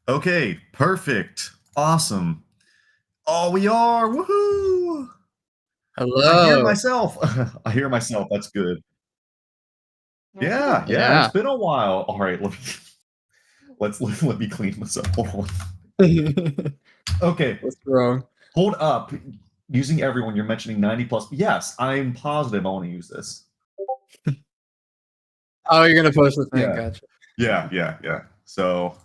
Okay, perfect. Awesome. Oh, we are. Woohoo! I hear Hello. myself. I hear myself. That's good. Yeah, yeah, it's Yeah. been a while. All right, let me clean myself. Hold on. Okay, What's wrong? hold up. Using everyone, you're mentioning 90 plus. Yes, I'm positive I want to use this. Oh, you're gonna post the thing. Yeah, Gotcha. yeah. So,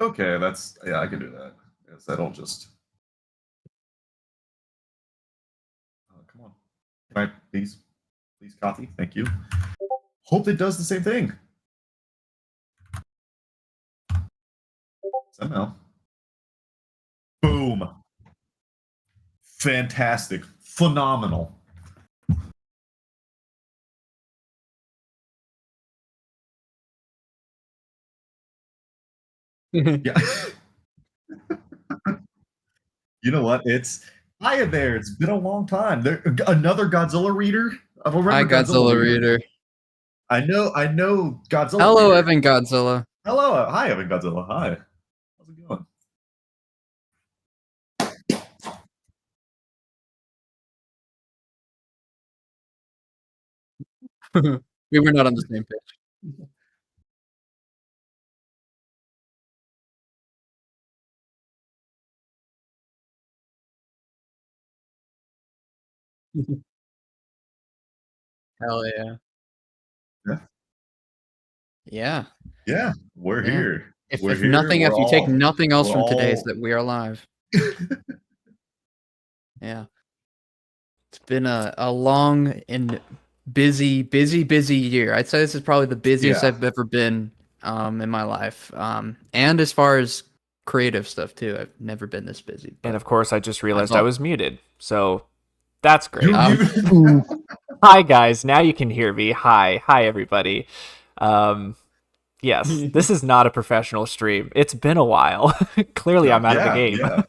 okay, yeah, I can do that. Yes, that'll just. Come on. Can I please copy? Thank you. Hope it does the same thing. Somehow. Boom. Fantastic. Phenomenal. Yeah. You know what? It's Hiya there. It's been a long time. Another Godzilla reader. I Hi, remember Godzilla Godzilla reader. Reader. I know Godzilla Hello, reader. Evan Godzilla. Hello, hi Evan Godzilla. Hi. How's it going? We were not on the same page. Hell yeah. Yeah. Yeah. Yeah. We're Yeah. here. If We're if here. nothing, if We're you take all nothing else we're from today, it's all that we are live. Yeah. It's been a long and busy year. I'd say this is probably the busiest yeah. I've ever been in my life. And as far as creative stuff too, I've never been this busy. And But of course, I just that's realized I all. was muted. So that's You're great. muted. Ooh. Hi, guys. Now you can hear me. Hi. Hi, everybody. Um, yes, this is not a professional stream. It's been a while. Clearly, I'm out of the Yeah, game. yeah.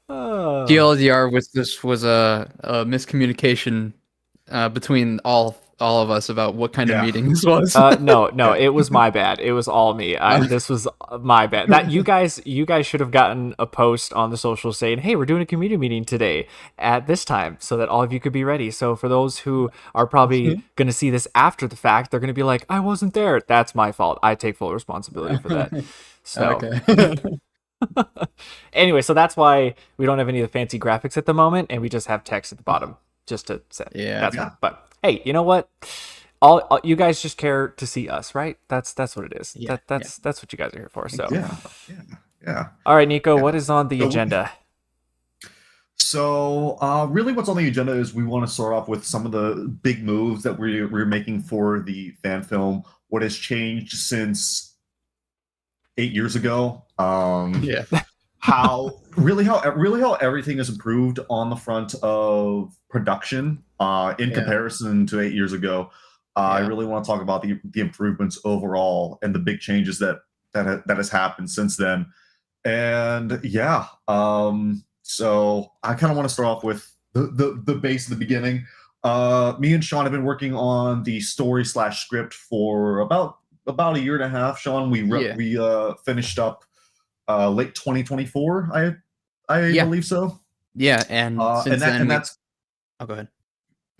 Oh. TLDR was this was a miscommunication between all of us about what kind of Yeah. meeting this was. No, Yeah. it was my bad. It was all me. This was my bad. That you guys should have gotten a post on the social saying, "Hey, we're doing a community meeting today at this time," so that all of you could be ready. So for those who are probably going to see this after the fact, they're going to be like, "I wasn't there." That's my fault. I take full responsibility for that. So Okay. anyway, so that's why we don't have any of the fancy graphics at the moment, and we just have text at the bottom just to say Yeah. that's Yeah. why. But hey, you know what? All you guys just care to see us, right? That's what it is. Yeah. That that's what you guys are here for. So, Yeah. Yeah. Yeah. all right, Nico, Yeah. what is on the So agenda? really, what's on the agenda is we want to start off with some of the big moves that we're making for the fan film. What has changed since 8 years ago? Yeah. How everything has improved on the front of production in Yeah. comparison to 8 years ago. I Yeah. really want to talk about the improvements overall and the big changes that has happened since then. And yeah, so I kind of want to start off with the base of the beginning. Me and Sean have been working on the story slash script for about a year and a half. Sean, Yeah. we finished up late 2024. I Yeah. believe so. Yeah. And And since that then and we that's go ahead.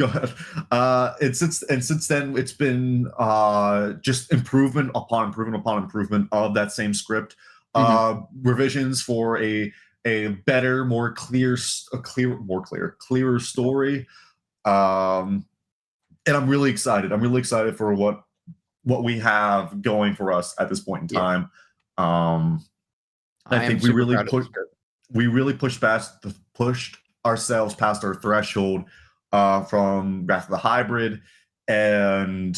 go ahead. Since then it's been just improvement upon improvement upon improvement of that same script. Hmm. Revisions for a better, more clear, clearer story. Um, and I'm really excited. I'm really excited for what we have going for us at this point in Yeah. time. Um, I I am think we super really proud of the put script. we really pushed ourselves past our threshold from Wrath of the Hybrid, and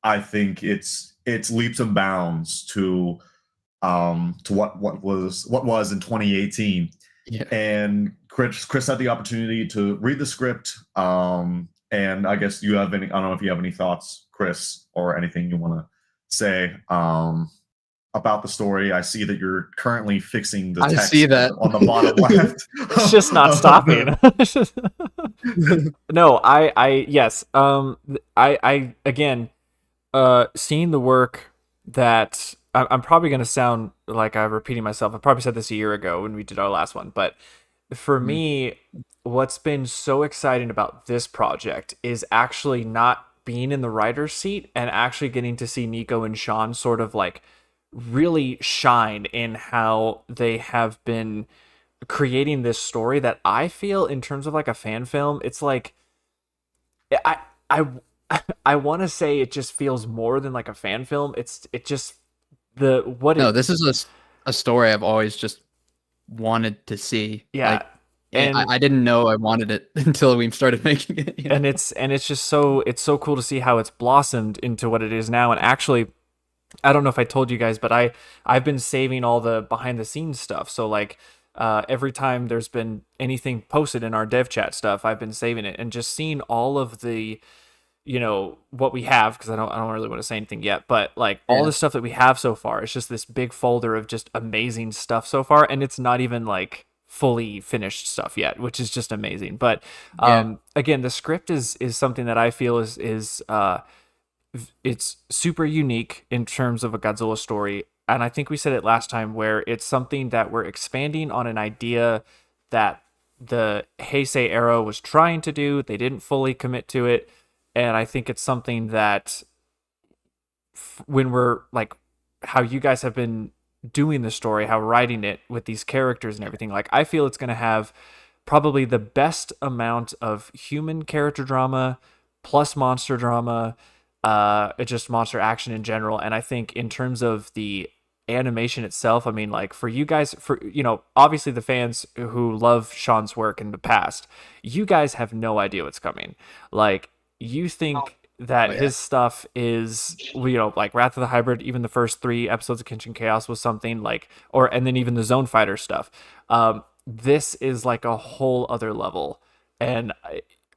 I think it's leaps and bounds to what was in 2018. Yeah. And Chris had the opportunity to read the script, and I guess you have any. I don't know if you have any thoughts, Chris, or anything you want to say about the story. I see that you're currently fixing the I see text that. on the bottom left. It's just not stopping. No, I yes. I again, seeing the work that I'm probably going to sound like I'm repeating myself. I probably said this a year ago when we did our last one, but for me, what's been so exciting about this project is actually not being in the writer's seat and actually getting to see Nico and Sean sort of like really shine in how they have been creating this story that I feel in terms of like a fan film, it's like I I I want to say it just feels more than like a fan film. It just the what No, it this is a story I've always just wanted to see. yeah. Like, And I didn't know I wanted it until we started making it. You know? it's just so cool to see how it's blossomed into what it is now. And actually, I don't know if I told you guys, but I've been saving all the behind the scenes stuff. So like every time there's been anything posted in our dev chat stuff, I've been saving it and just seeing all of the what we have, because I don't really want to say anything yet, but like all the stuff that we have so far, it's just this big folder of just amazing stuff so far, and it's not even like fully finished stuff yet, which is just amazing. But again, the script is something that I feel is it's super unique in terms of a Godzilla story, and I think we said it last time, where it's something that we're expanding on an idea that the Heisei era was trying to do. They didn't fully commit to it. And I think it's something that when we're like how you guys have been doing the story, how writing it with these characters and everything, like I feel it's going to have probably the best amount of human character drama plus monster drama, just monster action in general. And I think in terms of the animation itself, I mean, like for you guys, for obviously the fans who love Sean's work in the past, you guys have no idea what's coming. Like, you think that his stuff is, like Wrath of the Hybrid, even the first 3 episodes of Kenshin Chaos was something like, and then even the Zone Fighter stuff. This is like a whole other level, and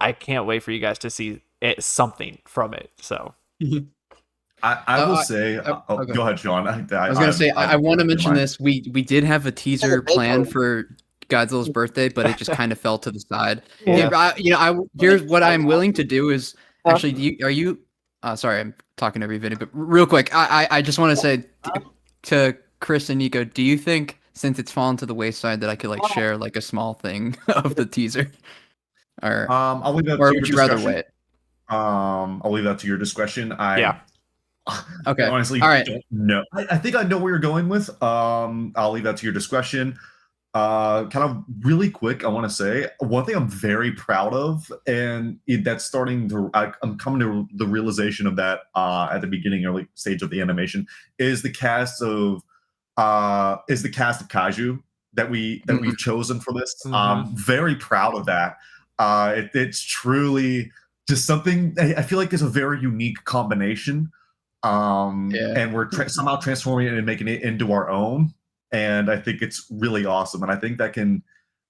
I can't wait for you guys to see something from it. So I will say, okay. go ahead, Sean. I was gonna say I want to mention this. We did have a teaser planned for Godzilla's birthday, but it just kind of fell to the side. Here's what I'm willing to do is actually. Sorry, I'm talking over you, Vinny, but real quick, I just want to say to Chris and Nico, do you think since it's fallen to the wayside that I could like share like a small thing of the teaser, or I'll leave that or to your would you rather discretion. wait? I'll leave that to your discretion. Okay. Honestly, All right. don't know. I think I know where you're going with. I'll leave that to your discretion. Kind of really quick, I want to say one thing I'm very proud of, and that's starting to. I'm coming to the realization of that at the beginning, early stage of the animation, is the cast of kaiju that we've chosen for this. Very proud of that. It's truly just something. I feel like there's a very unique combination. And we're somehow transforming it and making it into our own. And I think it's really awesome. And I think that can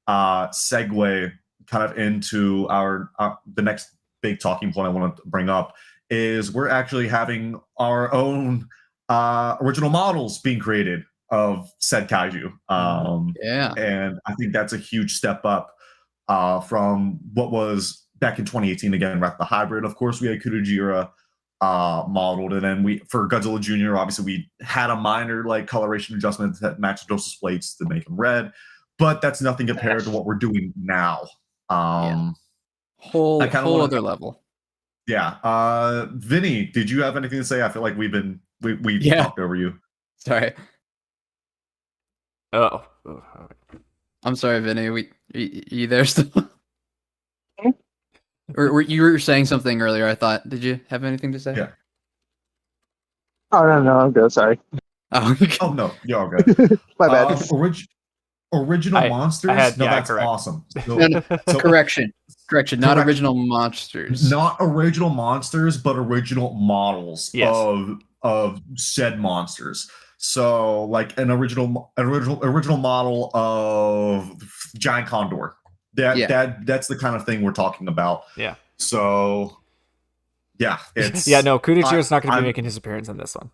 segue kind of into the next big talking point I want to bring up is we're actually having our own original models being created of said kaiju. And I think that's a huge step up from what was back in 2018. Again, Wrath of the Hybrid. Of course, we had Kudajira modeled, and then for Godzilla Jr. obviously we had a minor like coloration adjustment that matched Joseph's plates to make him red, but that's nothing compared to what we're doing now. Whole other level. Vinny, did you have anything to say? I feel like we talked over you. Sorry. Oh. I'm sorry, Vinny. You there still? Or you were saying something earlier, I thought. Did you have anything to say? Yeah. Oh, no, I'm good. Sorry. Oh, okay. Oh no, you're all good. My bad. Original monsters? That's correct. awesome. Correction. Not original monsters. Not original monsters, but original models of said monsters. So like an original model of giant condor. That's the kind of thing we're talking about. Yeah. So yeah, it's Kudachira's not going to be making his appearance in this one.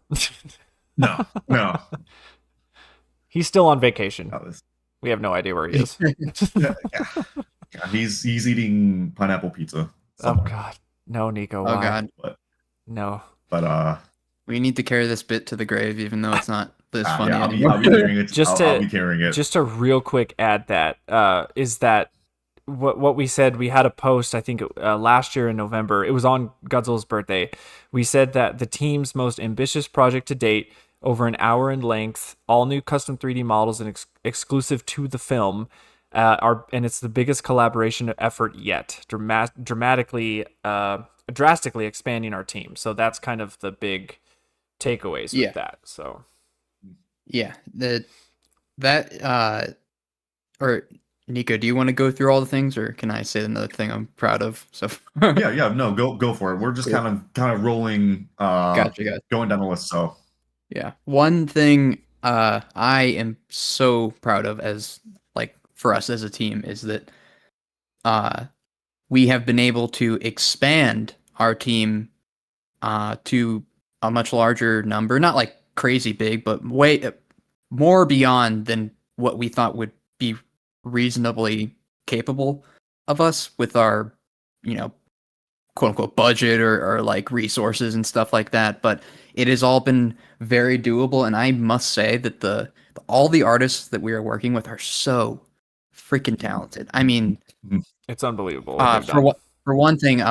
No. He's still on vacation. We have no idea where he is. He's eating pineapple pizza somewhere. Oh God, no, Nico. Oh why? God, but, no. But we need to carry this bit to the grave, even though it's not this funny yeah, anymore. I'll be carrying it. Just I'll be carrying it. Just to real quick add that is that what we said. We had a post, I think last year in November. It was on Godzilla's birthday. We said that the team's most ambitious project to date, over an hour in length, all new custom 3D models and exclusive to the film, and it's the biggest collaboration effort yet, drastically expanding our team. So that's kind of the big takeaways with that. So yeah, or Nico, do you want to go through all the things, or can I say another thing I'm proud of? So yeah, no, go for it. We're just kind of rolling, gotcha. Going down the list. So yeah, one thing I am so proud of as like for us as a team is that we have been able to expand our team to a much larger number, not like crazy big, but way more beyond than what we thought would be reasonably capable of us with our, quote unquote budget or like resources and stuff like that. But it has all been very doable. And I must say that all the artists that we are working with are so freaking talented. I mean, it's unbelievable. For one thing,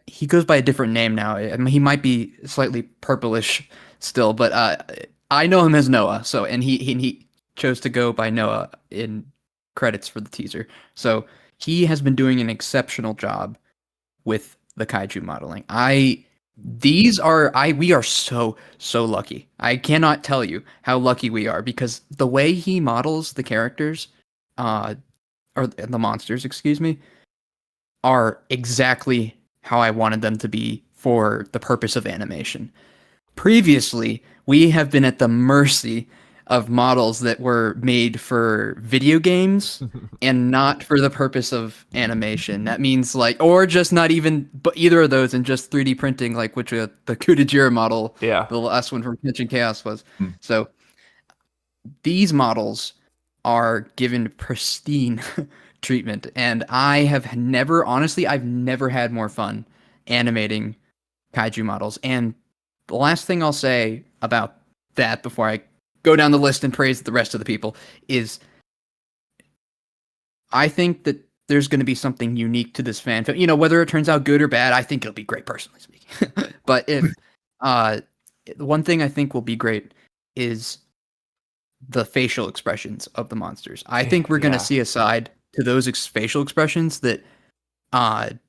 he goes by a different name now. I mean, he might be slightly purplish still, but I know him as Noah. So, and he chose to go by Noah in credits for the teaser. So he has been doing an exceptional job with the kaiju modeling. We are so lucky. I cannot tell you how lucky we are, because the way he models the characters, or the monsters, excuse me, are exactly how I wanted them to be for the purpose of animation. Previously, we have been at the mercy of models that were made for video games and not for the purpose of animation. That means or just not even, but either of those, and just 3D printing, like which the Kudajira model, the last one from Kenshin Chaos was. So these models are given pristine treatment, and I've never had more fun animating kaiju models. And the last thing I'll say about that before I go down the list and praise the rest of the people is I think that there's going to be something unique to this fan film. Whether it turns out good or bad, I think it'll be great, personally speaking. But if one thing I think will be great is the facial expressions of the monsters. I think we're going to see a side to those facial expressions that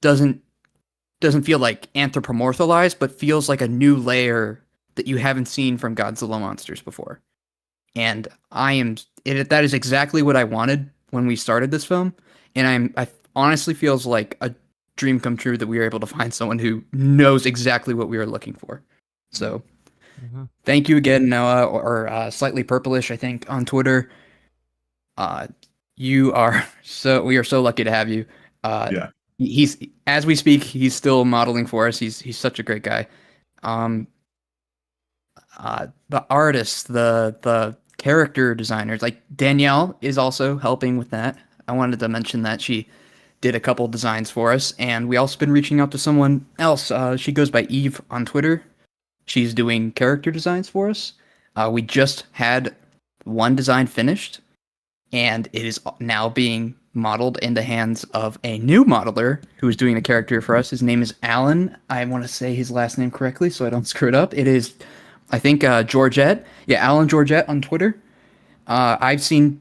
doesn't feel like anthropomorphized, but feels like a new layer that you haven't seen from Godzilla monsters before. And that is exactly what I wanted when we started this film. And I honestly feels like a dream come true that we were able to find someone who knows exactly what we were looking for. So thank you again, Noah, or Slightly Purplish, I think, on Twitter. We are so lucky to have you. Yeah. He's, as we speak, he's still modeling for us. He's such a great guy. The artists, the character designers, like Danielle is also helping with that. I wanted to mention that she did a couple designs for us, and we also been reaching out to someone else. She goes by Eve on Twitter. She's doing character designs for us. We just had one design finished, and it is now being modeled in the hands of a new modeler who is doing the character for us. His name is Alan. I want to say his last name correctly so I don't screw it up. It is, I think, Georgette. Yeah, Alan Georgette on Twitter. I've seen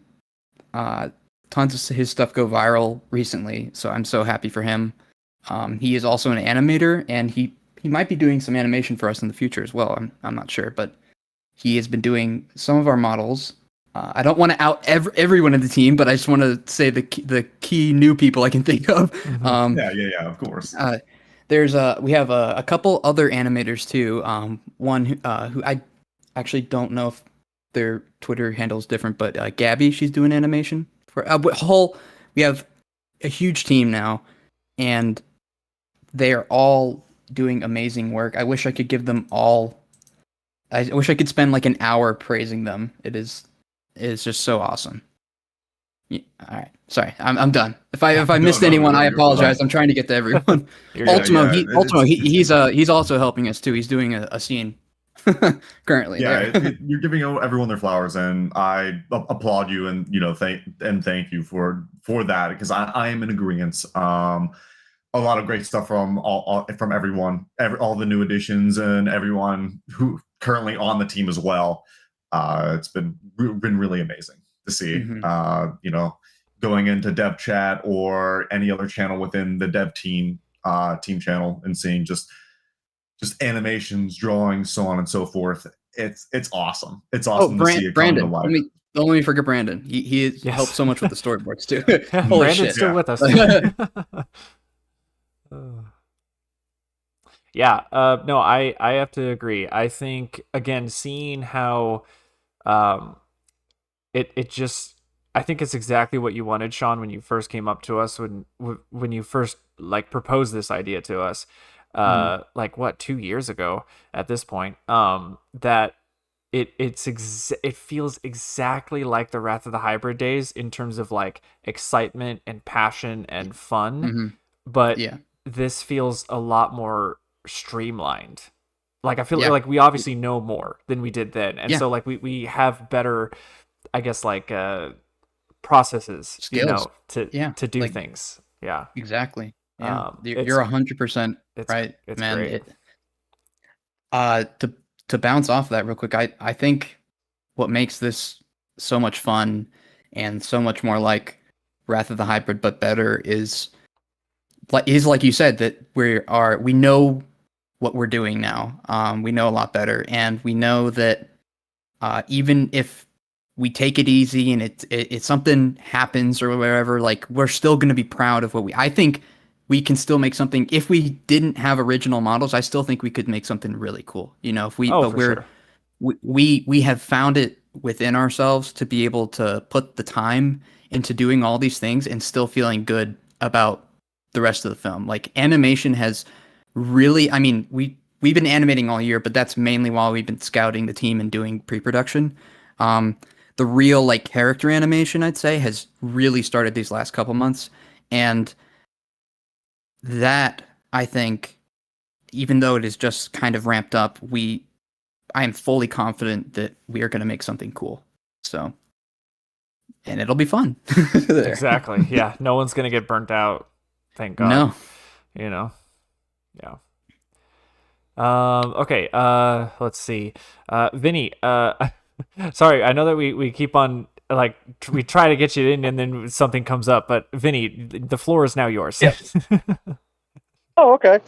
tons of his stuff go viral recently, so I'm so happy for him. He is also an animator, and he might be doing some animation for us in the future as well. I'm not sure, but he has been doing some of our models. I don't want to out everyone in the team, but I just want to say the key new people I can think of. Yeah, of course. We have a couple other animators too. One who I actually don't know if their Twitter handle is different, but Gabby, she's doing animation for we have a huge team now, and they are all doing amazing work. I wish I could give them all. I wish I could spend like an hour praising them. It is just so awesome. All right, sorry, I'm done. If I missed no, anyone, I you're apologize. fine. I'm trying to get to everyone. You're good. Ultimo, It's he's also helping us too. He's doing a scene currently yeah, there. you're giving everyone their flowers, and I applaud you, and thank you for that, because I am in agreement. A lot of great stuff from from everyone, all the new additions, and everyone who currently on the team as well. It's been really amazing to see. Mhm. Going into dev chat or any other channel within the dev team channel, and seeing just animations, drawings, so on and so forth. It's awesome. It's awesome to see it come to Brandon. life. Don't let me forget Brandon. He Yes. helped so much with the storyboards too. Yeah, Holy Brandon's shit! still Yeah. with us. Yeah, no, I have to agree. I think, again, seeing how it just, I think it's exactly what you wanted, Sean, when you first came up to us, when you first like proposed this idea to us, like what, 2 years ago at this point, that it feels exactly like the Wrath of the Hybrid days in terms of like excitement and passion and fun, Mhm. but Yeah. this feels a lot more streamlined. Like I feel Yeah. like we obviously know more than we did then, and Yeah. so like we have better, I guess, like processes, Skills. to Yeah, do like things. Yeah. exactly. Yeah, It's you're 100% it's right, it's man. great. To bounce off that real quick, I think what makes this so much fun and so much more like Wrath of the Hybrid but better is like you said, that we know what we're doing now. We know a lot better, and we know that even if we take it easy and it's something happens or whatever, like we're still going to be proud of what I think we can still make something. If we didn't have original models, I still think we could make something really cool, if we, Oh, but for sure. we have found it within ourselves to be able to put the time into doing all these things and still feeling good about the rest of the film. Like animation has really, I mean, we've been animating all year, but that's mainly while we've been scouting the team and doing pre-production. The real like character animation, I'd say, has really started these last couple months, and that, I think, even though it is just kind of ramped up, I am fully confident that we are going to make something cool. So, and it'll be fun. There. Exactly. Yeah. No one's gonna get burnt out. Thank God. No. Yeah. Okay. Let's see. Vinny. Sorry. I know that we keep on like we try to get you in, and then something comes up. But Vinny, the floor is now yours. Yeah. Oh, okay.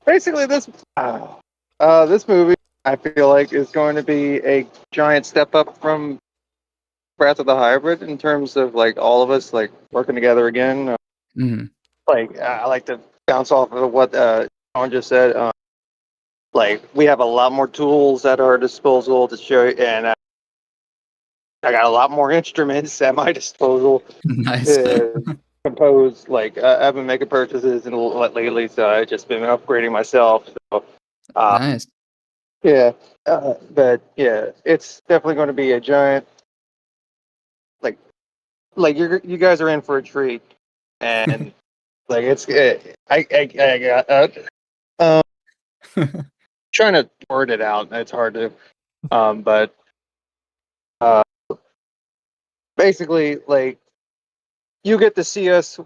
Basically, this movie, I feel like, is going to be a giant step up from Wrath of the Hybrid in terms of like all of us like working together again. Mhm. Like I like to bounce off of what Sean just said. Like we have a lot more tools at our disposal to show, and I got a lot more instruments at my disposal Nice. to compose. Like I've been making purchases and lately, so I've just been upgrading myself. So, Nice. yeah, but yeah, it's definitely going to be a giant. Like you guys are in for a treat, and like I got trying to word it out. It's hard to, but uh, basically, like you get to see us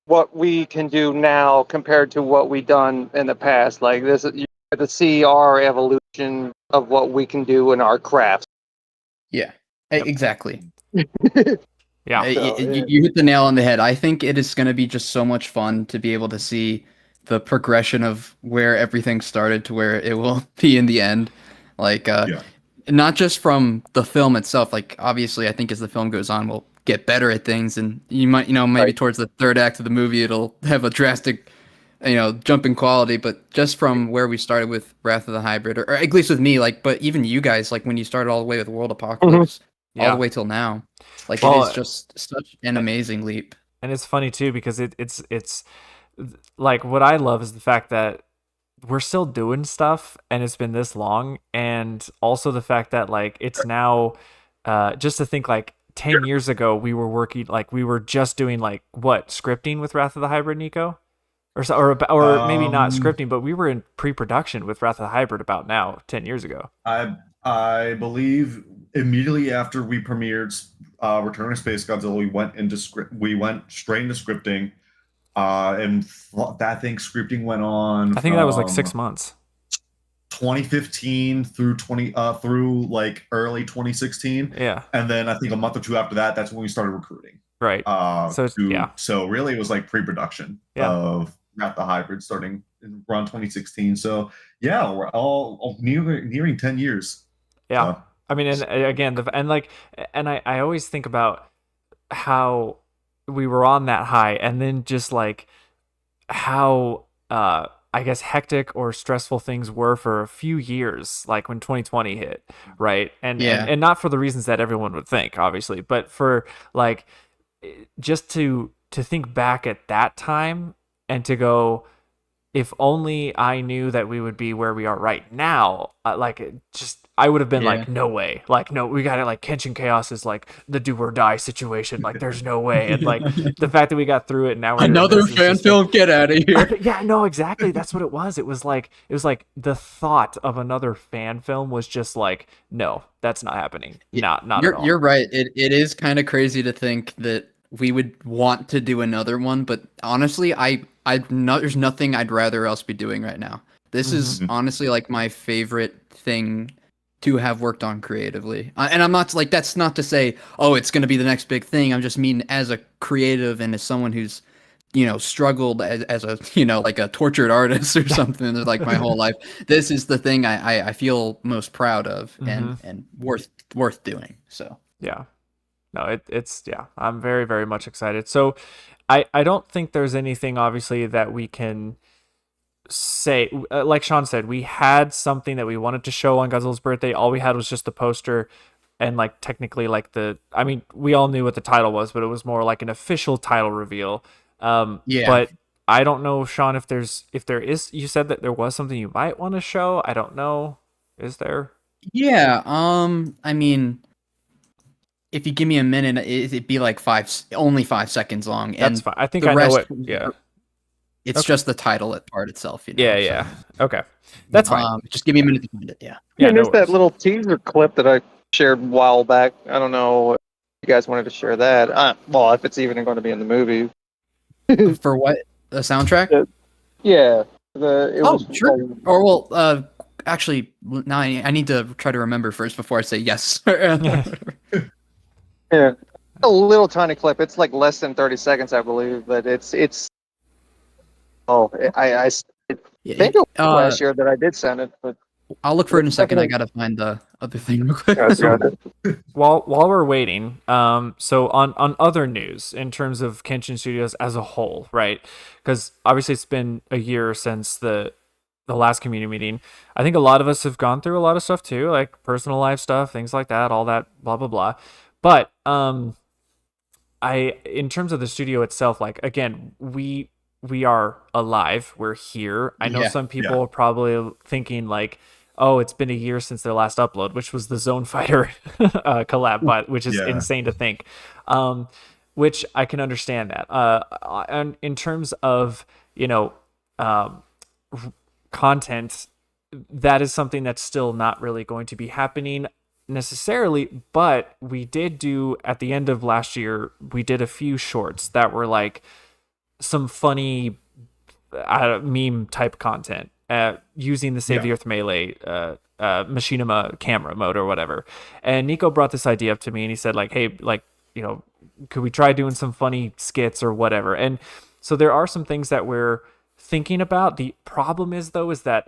what we can do now compared to what we done in the past. Like this, you get to see our evolution of what we can do in our crafts. Yeah. Yep. Exactly. Yeah. You hit the nail on the head. I think it is going to be just so much fun to be able to see the progression of where everything started to where it will be in the end. Like, Yeah. not just from the film itself. Like, obviously, I think as the film goes on, we'll get better at things, and you might, maybe Right. towards the third act of the movie, it'll have a drastic, jump in quality. But just from where we started with Wrath of the Hybrid, or at least with me, like, but even you guys, like when you started all the way with World Apocalypse, all Yeah. the way till now. Like Well, it is just such an amazing leap. And it's funny too because it's like what I love is the fact that we're still doing stuff and it's been this long, and also the fact that like it's now just to think like 10 years ago we were working, like we were just doing like what, scripting with Wrath of the Hybrid, Nico? Or maybe not scripting, but we were in pre-production with Wrath of the Hybrid about now 10 years ago. I believe immediately after we premiered Return of Space Godzilla, we went straight into scripting, and I think scripting went on. I think that was like 6 months. 2015 through like early 2016. Yeah. And then I think a month or two after that, that's when we started recruiting. Right. So really it was like pre-production of Wrath of the Hybrid starting around 2016. So yeah, we're all nearing 10 years. Yeah. So. I mean, and again, I always think about how we were on that high, and then just like how I guess hectic or stressful things were for a few years, like when 2020 hit, right? And not for the reasons that everyone would think, obviously, but for like just to think back at that time and to go, if only I knew that we would be where we are right now, I would have been like, no way. Like, no, we got it. Like, Kenshin Chaos is like the do or die situation. Like, there's no way. And like the fact that we got through it, and now we're another fan film. Get out of here. Yeah, no, exactly. That's what it was. It was like the thought of another fan film was just like, no, that's not happening. Not at all. You're right. It is kind of crazy to think that we would want to do another one, but honestly, there's nothing I'd rather else be doing right now. This is honestly like my favorite thing to have worked on creatively. And I'm not like, that's not to say, oh, it's going to be the next big thing. I'm just mean as a creative and as someone who's, struggled as a, like a tortured artist or something like my whole life. This is the thing I feel most proud of and worth doing. So, yeah. No, it's I'm very, very much excited. So I don't think there's anything obviously that we can say. Like Sean said, we had something that we wanted to show on Godzilla's birthday. All we had was just the poster and like technically like we all knew what the title was, but it was more like an official title reveal. But I don't know, Sean, if there is, you said that there was something you might want to show. I don't know. Is there? Yeah. I mean, if you give me a minute, it'd be like only 5 seconds long. That's fine. I think I know it. Yeah. It's just the title part itself. Yeah. Okay. That's fine. Just give me a minute to find it. Yeah. Yeah, there's that little teaser clip that I shared a while back. I don't know if you guys wanted to share that. Well, if it's even going to be in the movie. For what? The soundtrack? Yeah. Sure. Or well, actually, now I need to try to remember first before I say yes. Yeah, a little tiny clip. It's like less than 30 seconds, I believe, but it's. I think it was last year that I did send it, but I'll look for it in a second. I gotta find the other thing real quick. While we're waiting, so on other news in terms of Kenshin Studios as a whole, right? Because obviously it's been a year since the last community meeting. I think a lot of us have gone through a lot of stuff too, like personal life stuff, things like that, all that, blah blah blah. But in terms of the studio itself, like again, we are alive. We're here. I know some people are probably thinking like, oh, it's been a year since their last upload, which was the Zone Fighter collab, but which is insane to think. Which I can understand that. And in terms of content, that is something that's still not really going to be happening necessarily, but we did do at the end of last year, we did a few shorts that were like some funny meme type content using the Save the Earth Melee machinima camera mode or whatever. And Nico brought this idea up to me and he said like, hey, like, could we try doing some funny skits or whatever? And so there are some things that we're thinking about. The problem is though, is that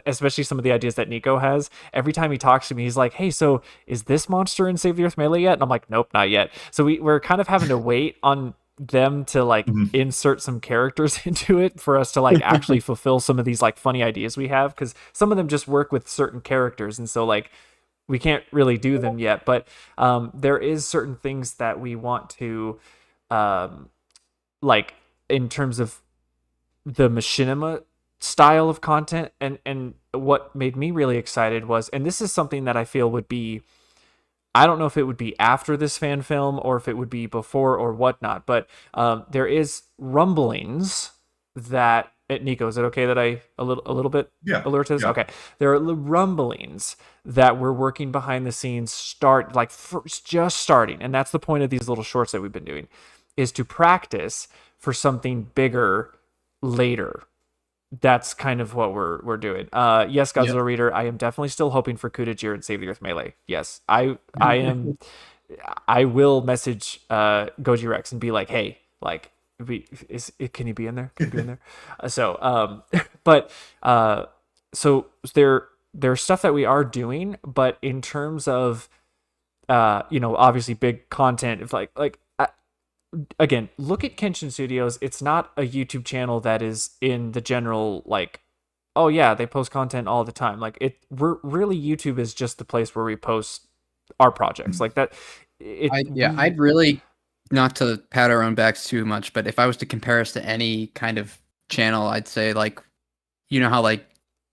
especially some of the ideas that Nico has, every time he talks to me, he's like, hey, so is this monster in Save the Earth Melee yet? And I'm like, nope, not yet. So we're kind of having to wait on them to like insert some characters into it for us to like actually fulfill some of these like funny ideas we have, because some of them just work with certain characters, and so like we can't really do them yet. But there is certain things that we want to like in terms of the machinima style of content, and what made me really excited was, and this is something that I feel would be I don't know if it would be after this fan film or if it would be before or whatnot, but there is rumblings that Nico, is it okay that I a little bit alert to this? Yeah. Okay, there are rumblings that we're working behind the scenes, just starting, and that's the point of these little shorts that we've been doing, is to practice for something bigger later. That's kind of what we're doing. Yes, Godzilla Reader, I am definitely still hoping for Kutajir and Save the Earth Melee. Yes, I am. I will message Goji Rex and be like, hey, like, can you be in there? Can you be in there? So there's stuff that we are doing, but in terms of obviously big content, if again, look at Kenshin Studios. It's not a YouTube channel that is in the general, like, oh yeah, they post content all the time. Like, YouTube is just the place where we post our projects like that. I'd really, not to pat our own backs too much, but if I was to compare us to any kind of channel, I'd say, like, you know how like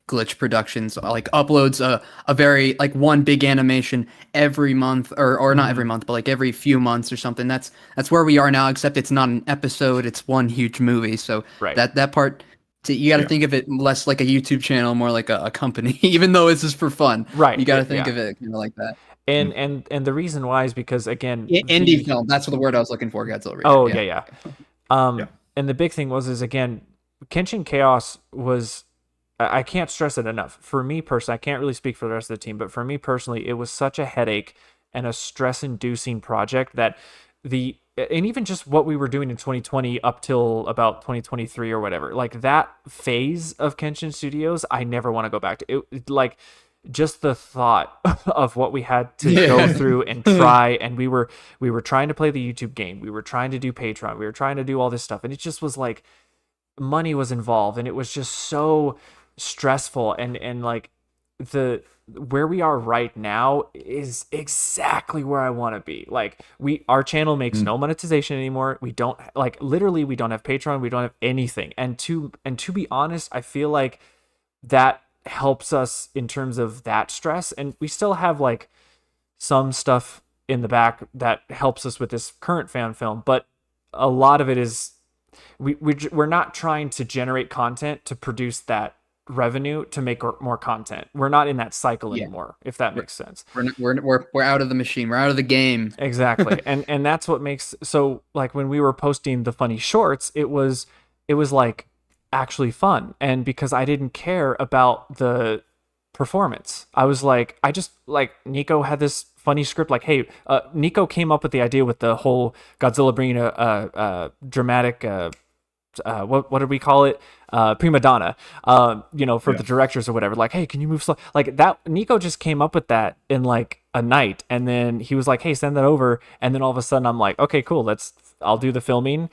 Glitch Productions like uploads a very like one big animation every month, or not every month, but like every few months or something. That's where we are now, except it's not an episode, it's one huge movie. So that part, you got to think of it less like a YouTube channel, more like a company, even though this is for fun. Right. You got to think of it kind of like that. And the reason why is because, again, indie film, that's the word I was looking for, Godzilla Reader. Oh, yeah. And the big thing is again, Kenshin Chaos was, I can't stress it enough. For me personally, I can't really speak for the rest of the team, but for me personally, it was such a headache and a stress-inducing project that and even just what we were doing in 2020 up till about 2023 or whatever, like that phase of Kenshin Studios, I never want to go back to. It like, just the thought of what we had to go through and try, and we were trying to play the YouTube game, we were trying to do Patreon, we were trying to do all this stuff, and it just was like money was involved, and it was just so stressful, and like where we are right now is exactly where I want to be. Like, our channel makes no monetization anymore. We don't, like, literally, we don't have Patreon, we don't have anything, and to be honest, I feel like that helps us in terms of that stress, and we still have like some stuff in the back that helps us with this current fan film, but a lot of it is we're not trying to generate content to produce that revenue to make more content. We're not in that cycle anymore, if that makes sense. We're out of the machine, we're out of the game. Exactly. and that's what makes, so like when we were posting the funny shorts, it was like actually fun, and because I didn't care about the performance, I was like, I just, like, Nico had this funny script, like, hey, Nico came up with the idea with the whole Godzilla bringing a dramatic what did we call it, prima donna, for the directors or whatever, like, hey, can you move slow, like that. Nico just came up with that in like a night, and then he was like, hey, send that over, and then all of a sudden I'm like, okay, cool, I'll do the filming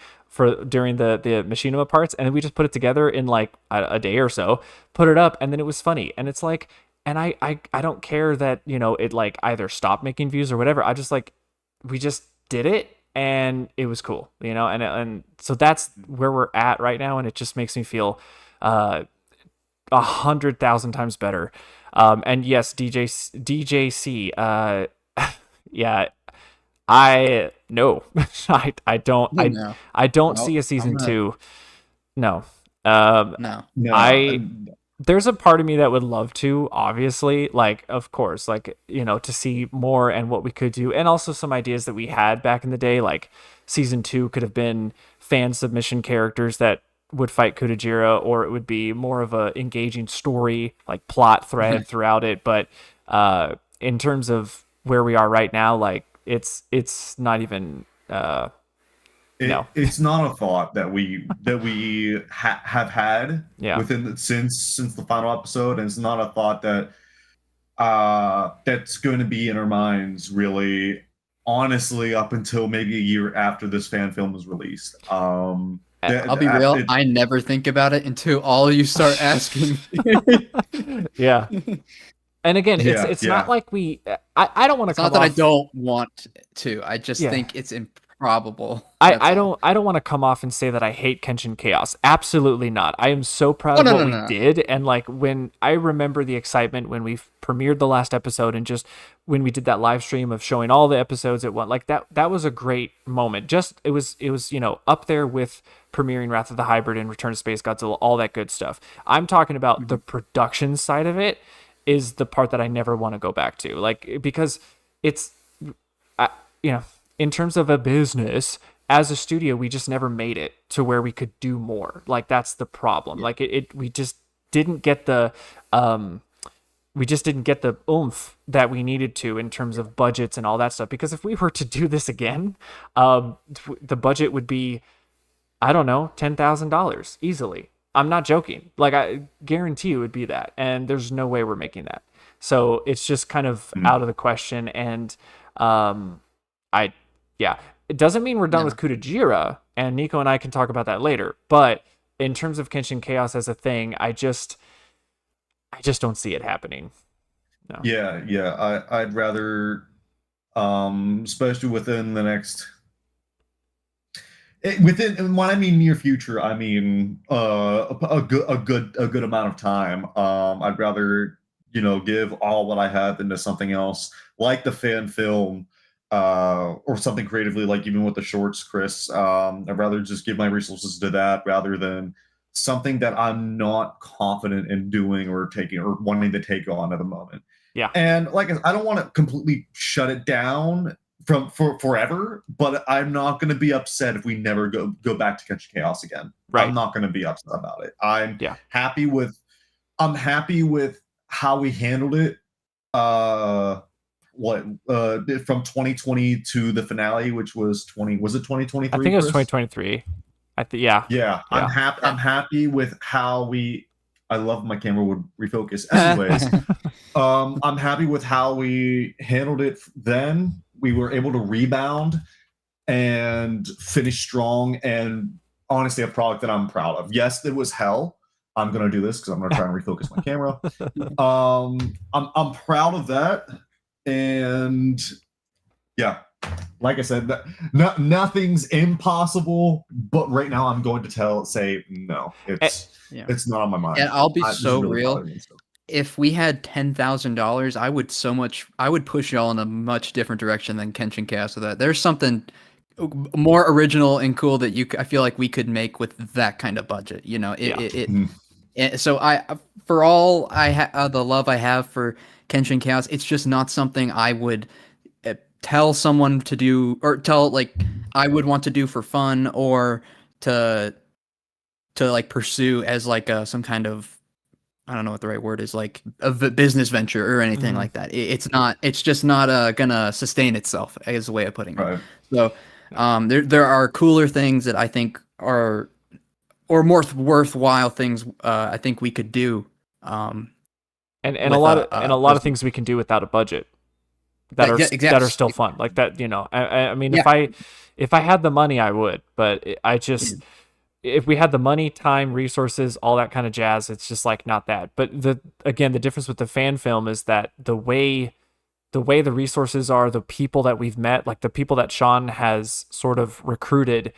during the machinima parts, and then we just put it together in like a day or so, put it up, and then it was funny, and it's like, and I don't care that it like either stopped making views or whatever. I just, like, we just did it, and it was cool, and so that's where we're at right now, and it just makes me feel 100,000 times better. And yes, DJC, yeah, I no, I don't I don't see a season 2. No. No. There's a part of me that would love to, obviously, like, of course, like, to see more and what we could do, and also some ideas that we had back in the day, like season 2 could have been fan submission characters that would fight Kutajira, or it would be more of a engaging story, like plot thread throughout it. But in terms of where we are right now, like, it's not even no. It's not a thought that we have had within since the final episode, and it's not a thought that that's going to be in our minds, really, honestly, up until maybe a year after this fan film was released. I'll be real, I never think about it until all you start asking. Yeah. And again, it's not like I don't want to. It's not that I don't want to. I just think it's probable. I don't want to come off and say that I hate Kenshin Chaos. Absolutely not. I am so proud of what we did, and like when I remember the excitement when we premiered the last episode, and just when we did that live stream of showing all the episodes at once, like that was a great moment. Just it was up there with premiering Wrath of the Hybrid and Return to Space Godzilla, all that good stuff. I'm talking about the production side of it is the part that I never want to go back to, like because it's in terms of a business. As a studio, we just never made it to where we could do more. Like that's the problem. Like we just didn't get the oomph that we needed to in terms of budgets and all that stuff. Because if we were to do this again, the budget would be, I don't know, $10,000 easily. I'm not joking. Like I guarantee it would be that, and there's no way we're making that. So it's just kind of out of the question. And it doesn't mean we're done with Kutajira, and Nico and I can talk about that later. But in terms of Kenshin Chaos as a thing, I just don't see it happening. No. Yeah. I'd rather, especially within the next, within when I mean near future, I mean a good amount of time. I'd rather give all what I have into something else, like the fan film. Or something creatively, like even with the shorts, Chris. I'd rather just give my resources to that rather than something that I'm not confident in doing or taking or wanting to take on at the moment. Yeah. And like I don't want to completely shut it down for forever, but I'm not going to be upset if we never go back to Kenshin Chaos again. Right. I'm not going to be upset about it. I'm happy with how we handled it. From 2020 to the finale, which was 2023? I think it was 2023. Yeah. I'm happy with how I love my camera would refocus. Anyways, I'm happy with how we handled it then. We were able to rebound and finish strong, and honestly, a product that I'm proud of. Yes, it was hell. I'm gonna do this because I'm gonna try and refocus my camera. I'm proud of that. And like I said, nothing's impossible, but right now I'm going to say no. It's not on my mind. And I'll be so real. If we had $10,000, I would push y'all in a much different direction than Kenshin Chaos with that. There's something more original and cool that I feel like we could make with that kind of budget. So for all the love I have for Kenshin Chaos, it's just not something I would tell someone to do, or I would want to do for fun, or to like pursue as like some kind of, I don't know what the right word is, like a business venture or anything like that. It's just not gonna sustain itself, as a way of putting it. Right. So there are cooler things that I think are, or more worthwhile things I think we could do. And a lot of things we can do without a budget that are still fun, like that. I mean, if I had the money, I would, but if we had the money, time, resources, all that kind of jazz, it's just like not that. But the difference with the fan film is that the way the resources are, the people that we've met, like the people that Sean has sort of recruited,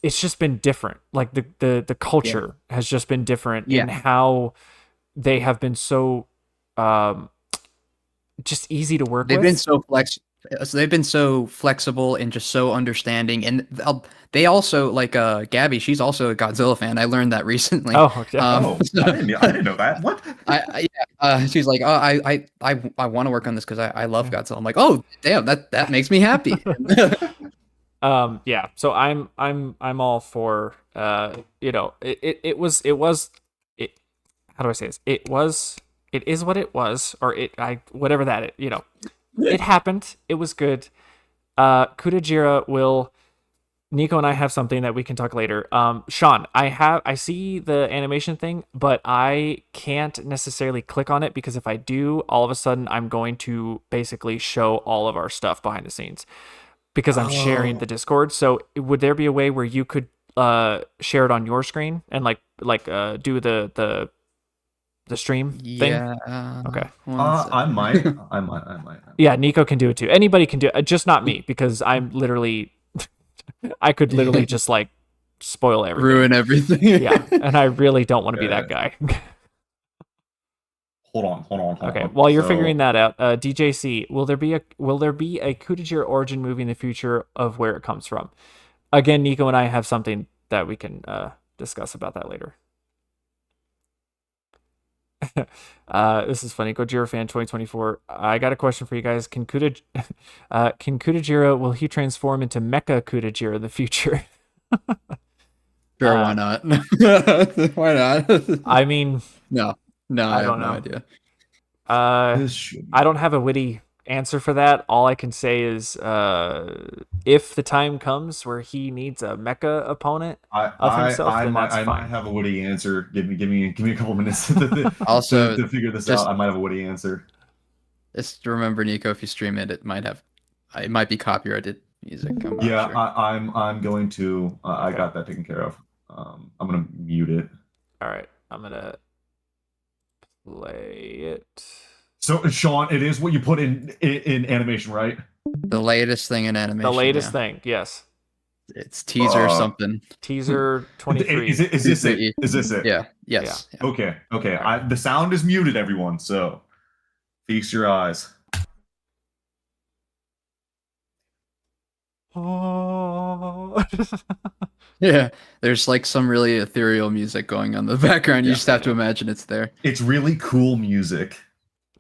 it's just been different. Like the culture has just been different in how they have been so just easy to work with. They've been so flexible and just so understanding, and they also, like Gabby, she's also a Godzilla fan. I learned that recently. I didn't know that. What? She's like, I want to work on this because I love Godzilla. I'm like, oh damn, that makes me happy. So I'm all for it was how do I say this? It is what it was, or whatever that it happened. It was good. Kutajira Nico and I have something that we can talk later. Sean, I see the animation thing, but I can't necessarily click on it, because if I do, all of a sudden I'm going to basically show all of our stuff behind the scenes, because I'm sharing the Discord. So would there be a way where you could share it on your screen and like do the the stream thing? Yeah. Okay. I might. Yeah, Nico can do it too. Anybody can do it, just not me, because I'm literally, I could literally just like spoil everything. Ruin everything. Yeah, and I really don't want to be that guy. Hold on. Okay, while you're figuring that out, DJC, will there be a Kutajira origin movie in the future of where it comes from? Again, Nico and I have something that we can discuss about that later. This is funny. Gojira fan 2024. I got a question for you guys. Can Kutajira, will he transform into Mecha Kutajira in the future? Sure, why not? Why not? I mean, no, I have no idea. I don't have a witty answer for that. All I can say is, if the time comes where he needs a mecha opponent of himself, then that's fine. I might have a witty answer. Give me a couple minutes also to figure this out. I might have a witty answer. Just remember, Nico, if you stream it, it might be copyrighted music. I'm not Yeah, sure. I'm going to. I got that taken care of. I'm gonna mute it. All right, I'm gonna play it. So, Sean, it is what you put in animation, right? The latest thing in animation. The latest thing, yes. It's teaser something. Teaser 23. Is this it? Is this it? Yeah. Yes. Yeah. Okay. The sound is muted, everyone. So, feast your eyes. Oh. Yeah, there's like some really ethereal music going on in the background. You just have to imagine it's there. It's really cool music.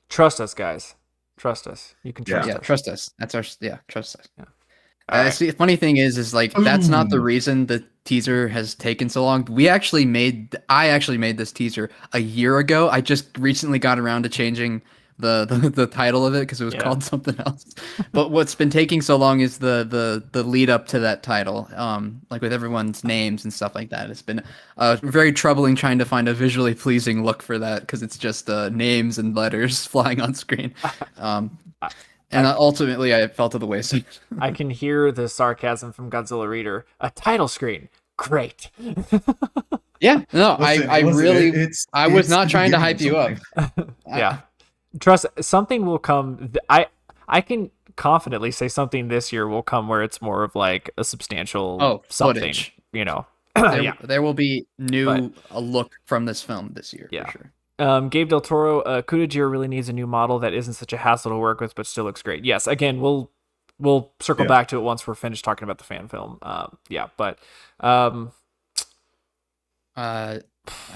Trust us, guys. Trust us. You can trust us. Trust us. That's our trust us. Yeah. See, the funny thing is like that's not the reason the teaser has taken so long. I actually made this teaser a year ago. I just recently got around to changing the title of it because it was called something else. But what's been taking so long is the lead up to that title. Like with everyone's names and stuff like that. It's been very troubling trying to find a visually pleasing look for that because it's just names and letters flying on screen. And ultimately, I fell to the wayside. I can hear the sarcasm from Godzilla Reader. A title screen, great. Yeah, no, I was not trying to hype you up. Yeah, trust. Something will come. I can confidently say something this year will come where it's more of like a substantial something. Footage. You know, there will be a look from this film this year. Yeah. For sure. Gabe Del Toro, Kutajira really needs a new model that isn't such a hassle to work with, but still looks great. Yes, again, we'll circle back to it once we're finished talking about the fan film. I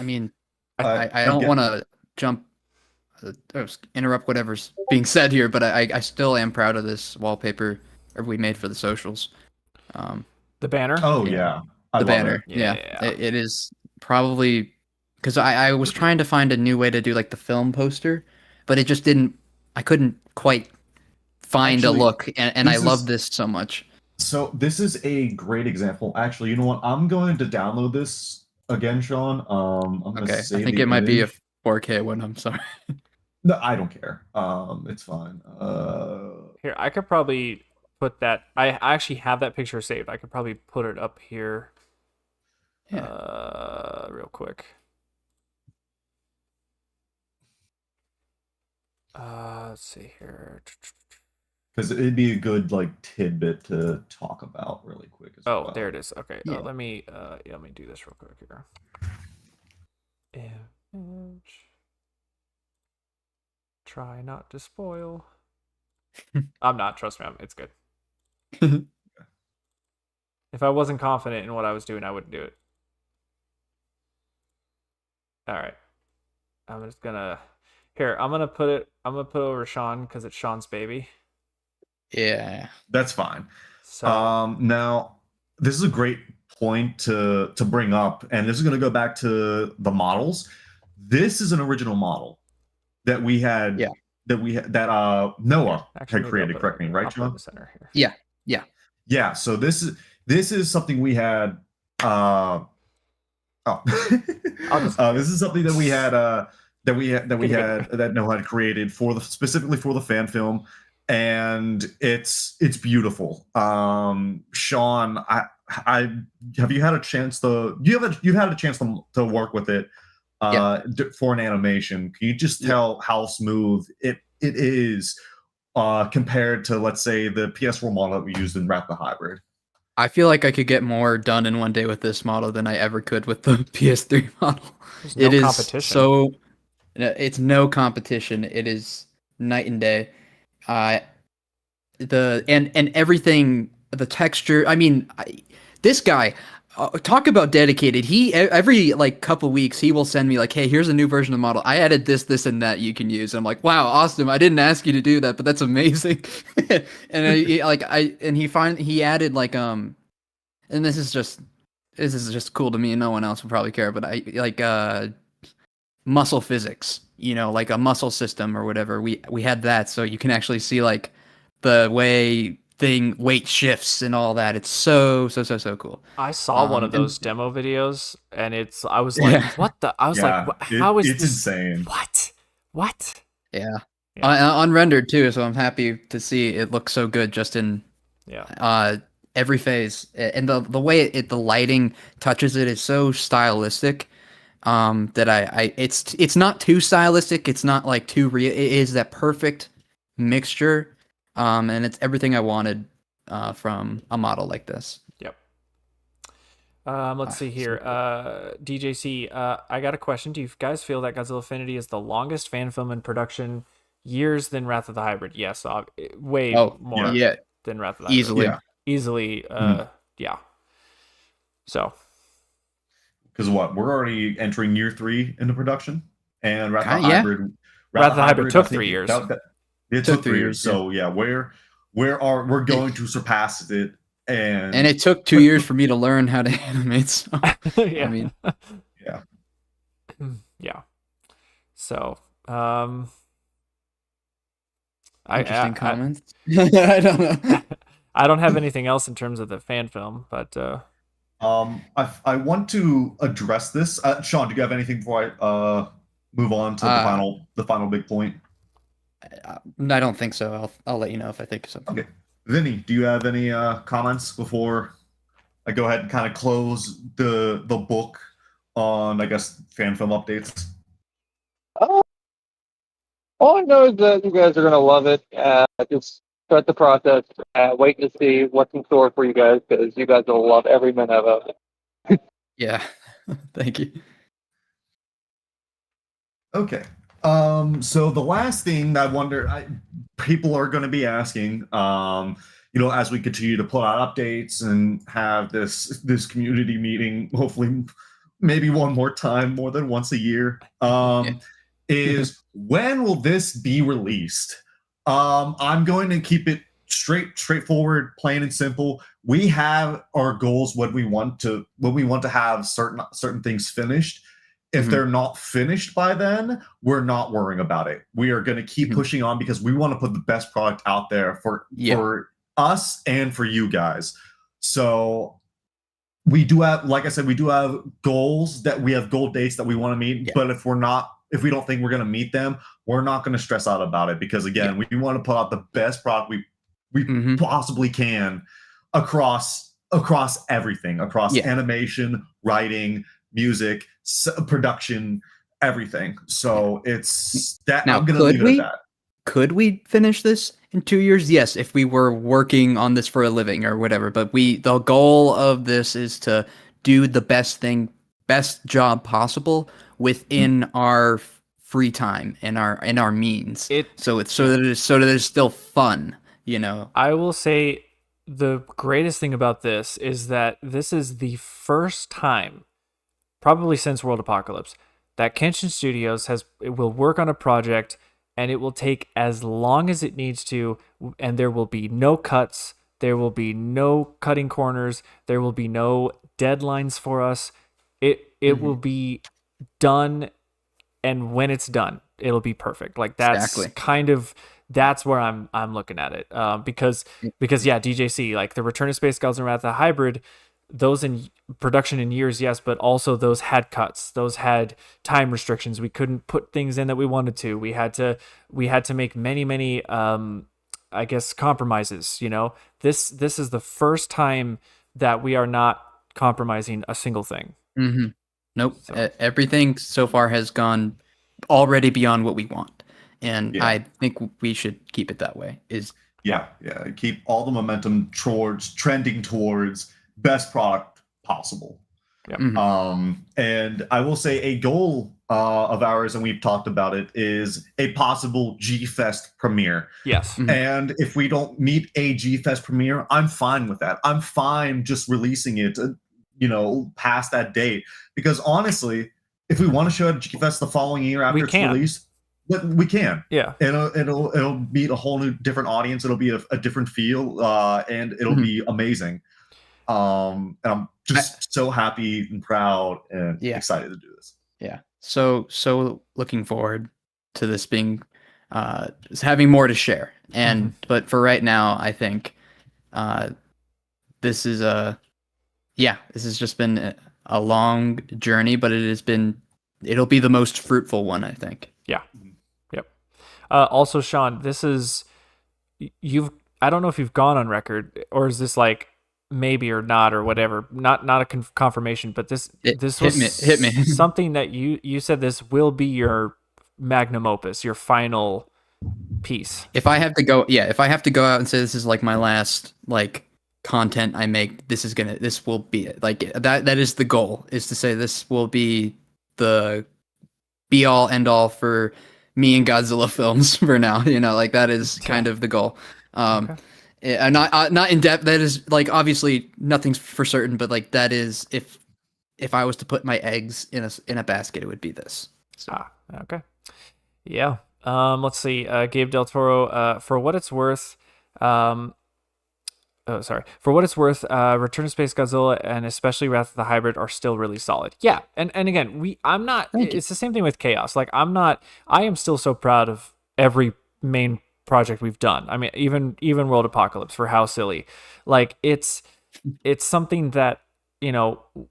mean, I don't want to interrupt whatever's being said here, but I still am proud of this wallpaper we made for the socials. The banner. Oh yeah, the banner. Yeah. It is probably. Because I was trying to find a new way to do like the film poster, but it just I couldn't quite find a look, and I love this so much. So this is a great example. Actually, you know what? I'm going to download this again, Sean. I'm going to save I think it might be a 4K one. I'm sorry. No, I don't care. It's fine. Here, I could probably put that. I actually have that picture saved. I could probably put it up here. Yeah. Real quick. Let's see here. Because it'd be a good like tidbit to talk about really quick. Well. There it is. Okay. Yeah. Let me do this real quick here. Image. Try not to spoil. I'm not. Trust me. It's good. If I wasn't confident in what I was doing, I wouldn't do it. All right. I'm just gonna. Here, I'm gonna put it over Sean because it's Sean's baby. Yeah, that's fine. So now this is a great point to bring up, and this is gonna go back to the models. This is an original model that we had. Yeah. That Noah had created. Correct me, right, Sean? Yeah. Yeah. So this is something we had. This is something that we had. That Noah had created specifically for the fan film, and it's beautiful. Sean, I have you had a chance you've had a chance to work with it. for an animation. Can you just tell how smooth it is compared to, let's say, the PS4 model that we used in Wrath the Hybrid? I feel like I could get more done in one day with this model than I ever could with the PS3 model. There's It no is competition. it's no competition. It is night and day. And everything, the texture. I mean, this guy, talk about dedicated. He every like couple weeks he will send me like, hey, here's a new version of the model. I added this, and that you can use. I'm like, wow, awesome. I didn't ask you to do that, but that's amazing. And he added like and this is just cool to me, and no one else will probably care. But I like muscle physics. Like a muscle system or whatever. We had that, so you can actually see like the way weight shifts and all that. It's so cool. I saw one of those demo videos, and I was like, what the? I was like, how is it's this insane? What? Yeah. Unrendered too, so I'm happy to see it looks so good just in every phase. And the way the lighting touches it is so stylistic. That it's not too stylistic, it's not like too real. It is that perfect mixture. And it's everything I wanted from a model like this. Yep. Let's see here. DJC, I got a question. Do you guys feel that Godzilla Infinity is the longest fan film in production years than Wrath of the Hybrid? Yes, way more than Wrath of the Hybrid. Easily. Yeah. So. Because we're already entering year 3 into production, and Wrath of the Hybrid took 3 years. It took 3 years. So we're going to surpass it, and it took 2 years for me to learn how to animate. So I mean, yeah. So interesting comments. I don't know. I don't have anything else in terms of the fan film, but I want to address this. Sean, do you have anything before I move on to the final big point? I don't think so. I'll let you know if I think of something. Okay, Vinny, do you have any comments before I go ahead and kind of close the book on, I guess, fan film updates? All I know is that you guys are gonna love it. Just start the process. Wait to see what's in store for you guys, because you guys will love every minute of it. Yeah, thank you. Okay. So the last thing I wonder, people are going to be asking, as we continue to put out updates and have this community meeting, hopefully maybe one more time, more than once a year, is when will this be released? I'm going to keep it straightforward, plain and simple. We have our goals when we want to have certain things finished. If they're not finished by then, we're not worrying about it. We are going to keep pushing on, because we want to put the best product out there for us and for you guys. So we do have, like I said, we do have goals, that we have goal dates that we want to meet. But if we don't think we're going to meet them, we're not going to stress out about it, because again, we want to put out the best product we possibly can across everything, across animation, writing, music, production, everything. So it's that. Now, I'm going to leave it at that. Could we finish this in 2 years? Yes, if we were working on this for a living or whatever. But the goal of this is to do the best job possible within our free time and our means. So that it is still fun. I will say the greatest thing about this is that this is the first time, probably since World Apocalypse, that Kenshin Studios will work on a project, and it will take as long as it needs to, and there will be no cuts, there will be no cutting corners, there will be no deadlines for us. It will be done, and when it's done, it'll be perfect. Like that's where I'm looking at it. Because DJC, like the Return of Space Gods and Wrath of the Hybrid, those in production in years, yes, but also those had cuts, those had time restrictions. We couldn't put things in that we wanted to. We had to make many I guess compromises. This is the first time that we are not compromising a single thing. Nope. So. Everything so far has gone already beyond what we want, and Yeah. I think we should keep it that way. Yeah. Keep all the momentum trending towards best product possible. Yep. And I will say a goal of ours, and we've talked about it, is a possible G-Fest premiere. Yes. Mhm. And if we don't meet a G-Fest premiere, I'm fine with that. I'm fine just releasing it, past that date. Because honestly, if we want to show it at G-Fest the following year after it's released, we can. Yeah. It'll meet a whole new different audience. It'll be a different feel, and it'll be amazing. And I'm just so happy and proud and excited to do this. Yeah. So looking forward to this being having more to share. And but for right now, I think this has just been a long journey, but it'll be the most fruitful one, I think. Yeah. Yep. Also, Sean, this is I don't know if you've gone on record, or is this like maybe or not or whatever, not a confirmation, but this was hit me. Something that you said this will be your magnum opus, your final piece. If I have to go out and say this is like my last like content I make, this will be it. Like that is the goal, is to say this will be the be all end all for me and Godzilla films for now. Like that is kind of the goal. Okay. Not in depth. That is like obviously nothing's for certain, but like that is if I was to put my eggs in a basket, it would be this. So. Okay. Yeah. Let's see. Gabe Del Toro. For what it's worth. For what it's worth, Return to Space Godzilla and especially Wrath of the Hybrid are still really solid. Yeah, and again, I'm not. It's the same thing with Chaos. Like I am still so proud of every main project we've done. I mean, even World Apocalypse, for how silly. Like it's something that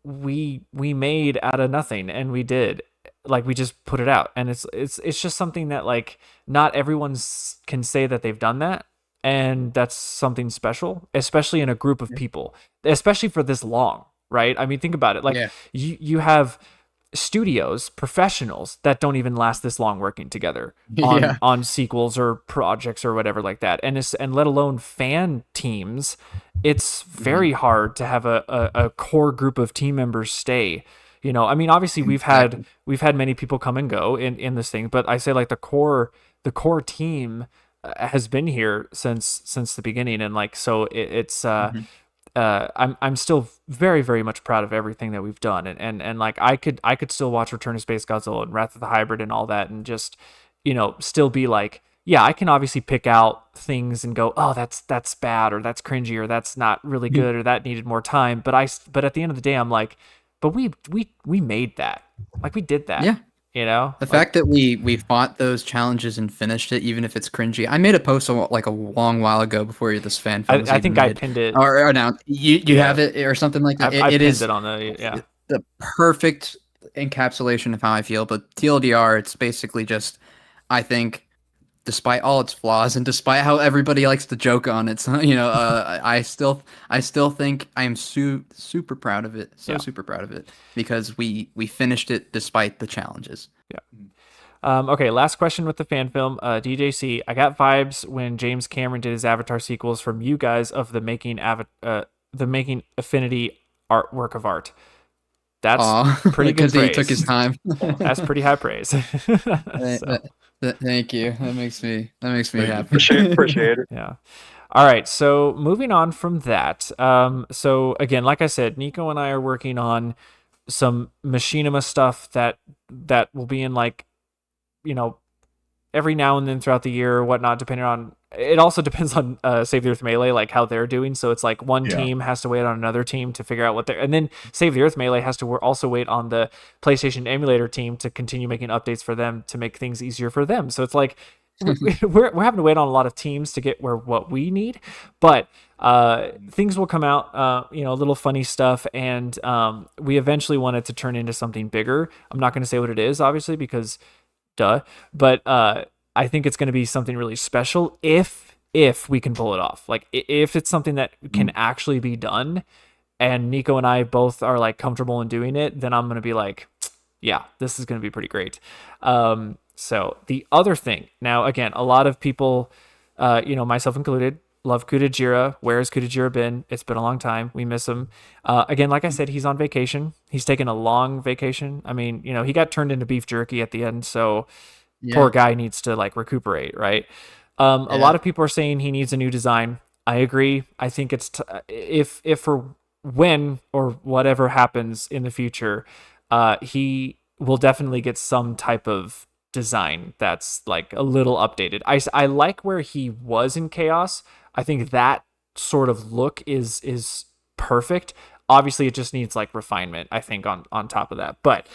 we made out of nothing, and we did. Like we just put it out, and it's just something that like not everyone can say that they've done that. And that's something special, especially in a group of people, especially for this long, right? I mean, think about it. Like you have studios, professionals that don't even last this long working together on sequels or projects or whatever like that. And let alone fan teams, it's very hard to have a core group of team members stay. I mean, obviously we've had many people come and go in this thing, but I say like the core team has been here since the beginning, and like so I'm still very, very much proud of everything that we've done, and like I could still watch Return to Space Godzilla and Wrath of the Hybrid and all that, and just still be like, yeah, I can obviously pick out things and go, oh, that's bad, or that's cringy, or that's not really good, or that needed more time, but at the end of the day I'm like, but we made that, like we did that. Yeah. The fact that we fought those challenges and finished it, even if it's cringy. I made a post like a long while ago before this fan film was I think made. I pinned it. Or now you have it or something like that. I it pinned is it on the perfect encapsulation of how I feel. But TLDR, it's basically just, I think, despite all its flaws and despite how everybody likes to joke on it, I still think I am super proud of it. Super proud of it, because we finished it despite the challenges. Yeah. Okay, last question with the fan film. DJC, I got vibes when James Cameron did his Avatar sequels from you guys of the making Affinity work of art. That's pretty good praise. Because he took his time. That's pretty high praise. Thank you. That makes me happy. Appreciate it. Yeah. All right. So moving on from that. So again, like I said, Nico and I are working on some machinima stuff that will be in like, every now and then throughout the year or whatnot, depending on, it also depends on Save the Earth Melee, like how they're doing. So it's like one team has to wait on another team to figure out what they're, and then Save the Earth Melee has to also wait on the PlayStation emulator team to continue making updates for them to make things easier for them. So it's like we're having to wait on a lot of teams to get what we need, but things will come out, little funny stuff, and we eventually want it to turn into something bigger. I'm not going to say what it is, obviously, because duh, but I think it's going to be something really special if we can pull it off. Like if it's something that can actually be done, and Nico and I both are like comfortable in doing it, then I'm going to be like, yeah, this is going to be pretty great. So the other thing, now again, a lot of people, myself included, love Kudajira. Where has Kudajira been? It's been a long time. We miss him. Again, like I said, he's on vacation. He's taken a long vacation. I mean, he got turned into beef jerky at the end, so poor guy needs to like recuperate, right? A lot of people are saying he needs a new design. I agree. I think it's if for when or whatever happens in the future, he will definitely get some type of design that's like a little updated. I like where he was in Chaos. I think that sort of look is perfect. Obviously, it just needs like refinement, I think, on top of that. But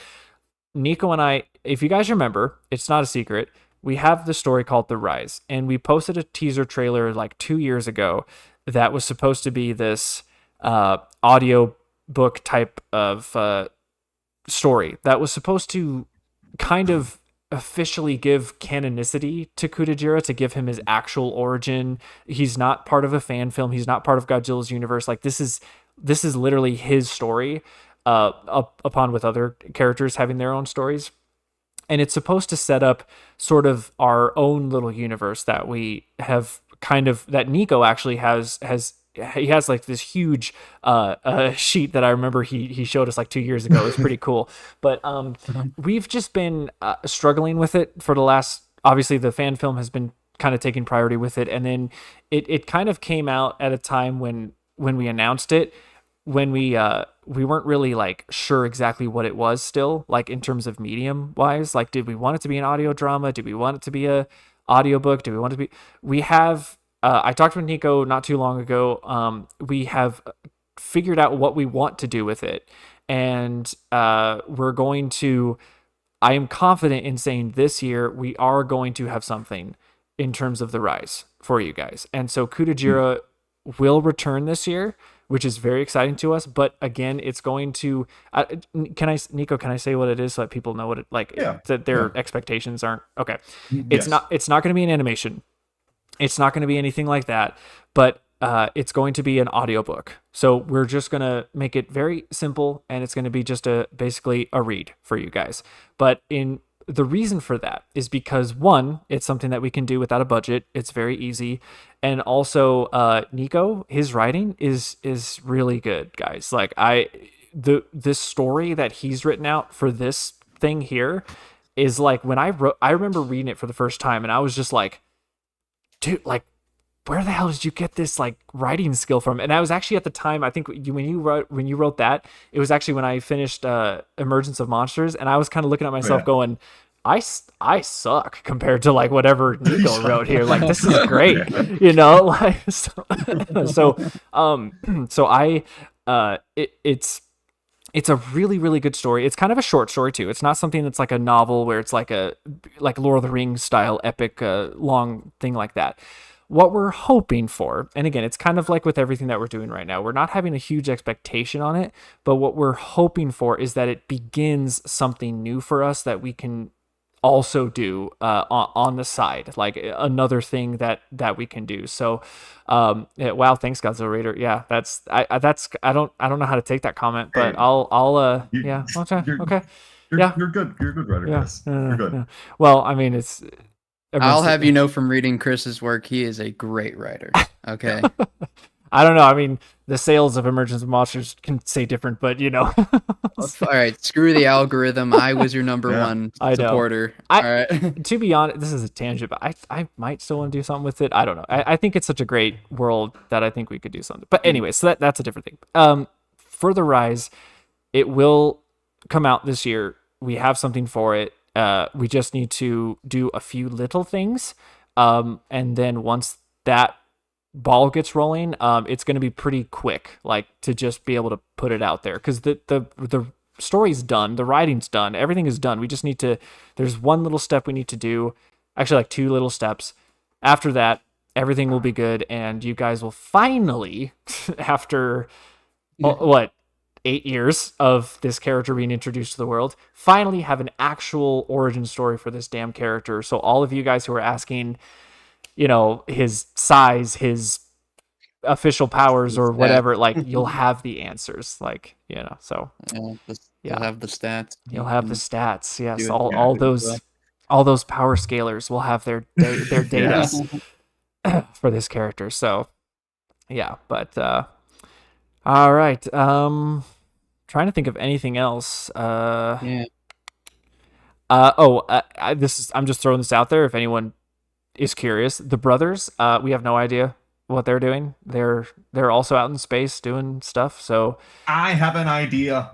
Nico and I, if you guys remember, it's not a secret, we have the story called The Rise, and we posted a teaser trailer like 2 years ago that was supposed to be this audio book type of story that was supposed to kind of officially give canonicity to Kudajira, to give him his actual origin. He's not part of a fan film. He's not part of Godzilla's universe. Like this is literally his story, upon with other characters having their own stories. And it's supposed to set up sort of our own little universe that we have that Nico actually has he has like this huge sheet that I remember he showed us like 2 years ago. It's pretty cool. But we've just been struggling with it for the last, obviously the fan film has been kind of taking priority with it. And then it kind of came out at a time when we announced it, when we weren't really like sure exactly what it was still, like in terms of medium wise. Like, did we want it to be an audio drama? Did we want it to be a audiobook? Do we want it to be, we have I talked with Nico not too long ago. We have figured out what we want to do with it. And we're going to, I am confident in saying this year, we are going to have something in terms of The Rise for you guys. And so Kudajira will return this year, which is very exciting to us. But again, it's going to, Nico, can I say what it is so that people know what it, like, that their expectations aren't, okay. It's not going to be an animation. It's not going to be anything like that, but it's going to be an audiobook. So we're just going to make it very simple, and it's going to be just basically a read for you guys. But the reason for that is because, one, it's something that we can do without a budget. It's very easy. And also, Nico, his writing is really good, guys. Like this story that he's written out for this thing here is like, when I remember reading it for the first time, and I was just like, dude, like, where the hell did you get this like writing skill from? And I was actually at the time, I think when you wrote that, it was actually when I finished Emergence of Monsters, and I was kind of looking at myself going, I suck compared to like whatever Nico wrote here. Like, this is great, like, it's a really, really good story. It's kind of a short story too. It's not something that's like a novel where it's like Lord of the Rings style epic, long thing like that. What we're hoping for, and again, it's kind of like with everything that we're doing right now, we're not having a huge expectation on it, but what we're hoping for is that it begins something new for us that we can also do on the side, like another thing that we can do. So wow, thanks, Godzilla Raider. Yeah, I don't know how to take that comment, but I'll okay. You're good, writer. Chris. You're good. Yeah. Well, I mean, it's, I'll have you know from reading Chris's work, he is a great writer. Okay. I don't know. I mean, the sales of Emergence of Monsters can say different, but All right, screw the algorithm. I was your number one supporter. All right. To be honest, this is a tangent, but I might still want to do something with it. I don't know. I think it's such a great world that I think we could do something. But anyway, so that's a different thing. For The Rise, it will come out this year. We have something for it. We just need to do a few little things. And then once that ball gets rolling, it's going to be pretty quick, like, to just be able to put it out there, because the story's done, the writing's done, everything is done. We just need to, there's one little step we need to do, actually like two little steps. After that, everything will be good, and you guys will finally, after 8 years of this character being introduced to the world, finally have an actual origin story for this damn character. So all of you guys who are asking, his size, his official powers or Stats. whatever, like you'll have the answers, like, you know. So You'll have the stats. You'll have the stats. Yes, do it. all those power scalers will have their data for this character. So yeah, but all right. Trying to think of anything else. Yeah. I'm just throwing this out there. If anyone is curious, the brothers, we have no idea what they're doing. They're also out in space doing stuff. So I have an idea.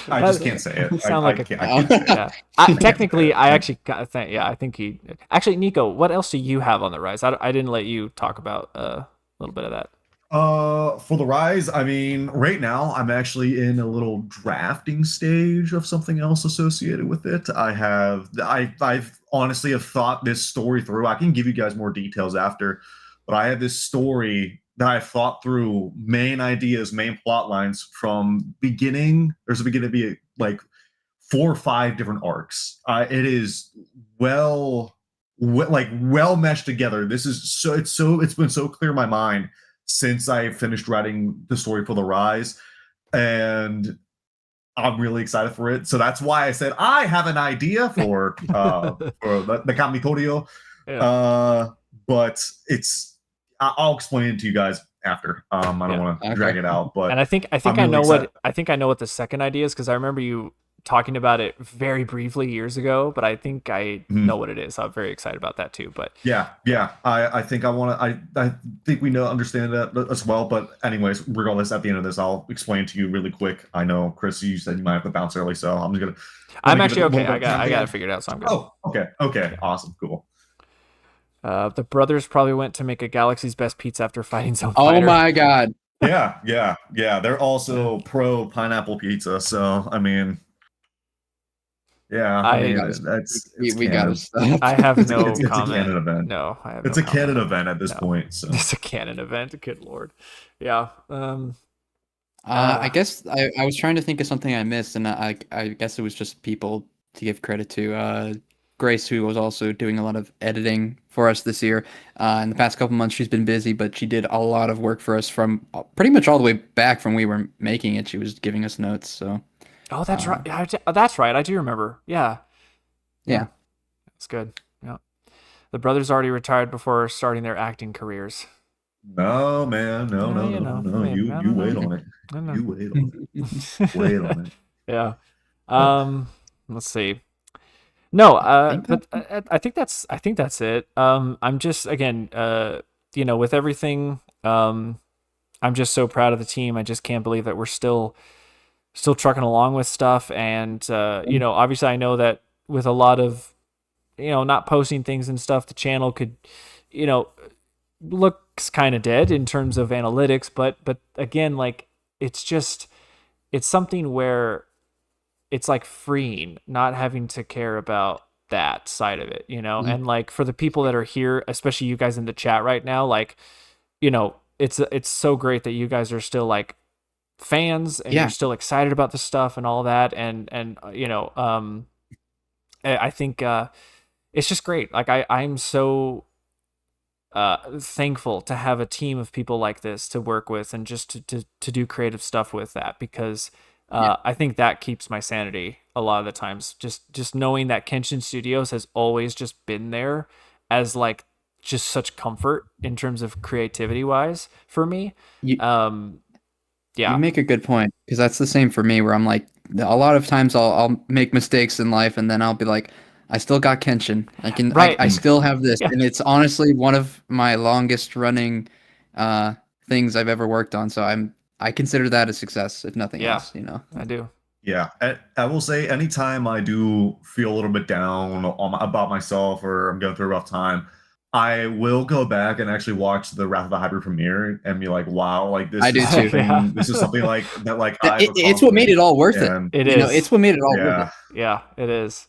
I just can't say it. I can't say it. Yeah. Technically, I actually think, yeah, I think he actually. Nico, what else do you have on the rise? I didn't let you talk about a little bit of that. For the rise, I mean, right now I'm actually in a little drafting stage of something else associated with it. I've honestly have thought this story through. I can give you guys more details after, but I have this story that I've thought through, main ideas, main plot lines from beginning. There's a beginning to be like 4 or 5 different arcs. It is well meshed together. This is it's been so clear in my mind since I finished writing the story for the rise, and I'm really excited for it. So that's why I said I have an idea for the Kamikorio. Yeah. But I'll explain it to you guys after. I don't want to drag it out, but and I think really I know excited. I know what the second idea is, because I remember you talking about it very briefly years ago, but I think I know what it is. I'm very excited about that too. But yeah, I think I think we understand that as well. But anyways, regardless, at the end of this, I'll explain to you really quick. I know, Chris, you said you might have to bounce early, so I'm just gonna. I'm actually okay. I got it figured out, so I'm good. Oh, okay, awesome, cool. The brothers probably went to make a Galaxy's Best Pizza after fighting Zone Oh Fighter. my god. Yeah. They're also pro pineapple pizza, so I mean. Yeah, we gotta stop. I have no it's comment. a canon event. No, I have it's no a canon comment. event at this point. So it's a canon event. Good lord. Yeah. I guess I was trying to think of something I missed, and I guess it was just people to give credit to. Grace, who was also doing a lot of editing for us this year. In the past couple months, she's been busy, but she did a lot of work for us from pretty much all the way back from we were making it. She was giving us notes. So. Oh, that's right. That's right. I do remember. Yeah. That's good. Yeah. The brothers already retired before starting their acting careers. No, man. No. You wait on it. You wait on it. Wait on it. Yeah. Let's see. No, but I think that's it. I'm just, again, with everything, I'm just so proud of the team. I just can't believe that we're still trucking along with stuff. And, obviously I know that with a lot of, not posting things and stuff, the channel could, looks kind of dead in terms of analytics, but again, like, it's something where it's like freeing, not having to care about that side of it, and like for the people that are here, especially you guys in the chat right now, like, it's so great that you guys are still like fans and you're still excited about the stuff and all that. And I think, it's just great. Like I'm so thankful to have a team of people like this to work with and just to do creative stuff with that, because I think that keeps my sanity a lot of the times. Just knowing that Kenshin Studios has always just been there as like just such comfort in terms of creativity wise for me. You make a good point, because that's the same for me, where I'm like, a lot of times I'll make mistakes in life, and then I'll be like, I still got Kenshin. I still have this, and it's honestly one of my longest running things I've ever worked on. So I consider that a success, if nothing else. I do. Yeah, I will say, anytime I do feel a little bit down about myself, or I'm going through a rough time, I will go back and actually watch the Wrath of the Hybrid premiere and be like, wow, like this. This is something like that. Like it's what made it all worth it. It is. It's what made it all worth it. Yeah, it is.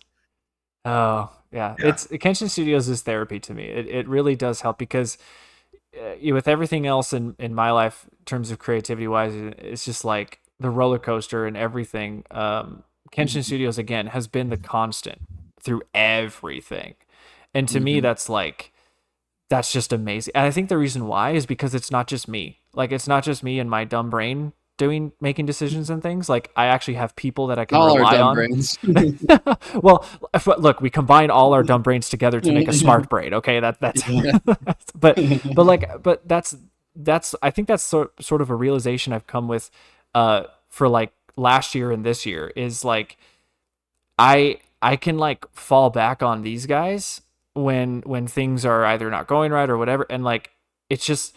Oh yeah. It's Kenshin Studios is therapy to me. It really does help, because with everything else in my life, in terms of creativity wise, it's just like the roller coaster and everything. Kenshin Studios again has been the constant through everything, and to me that's like that's just amazing. And I think the reason why is because it's not just me. Like, it's not just me and my dumb brain making decisions and things. Like, I actually have people that I can All our rely dumb on. brains. Well, look, we combine all our dumb brains together to make a smart brain. Okay, that's but that's I think that's sort of a realization I've come with for like last year and this year is like I can like fall back on these guys when things are either not going right or whatever, and like it's just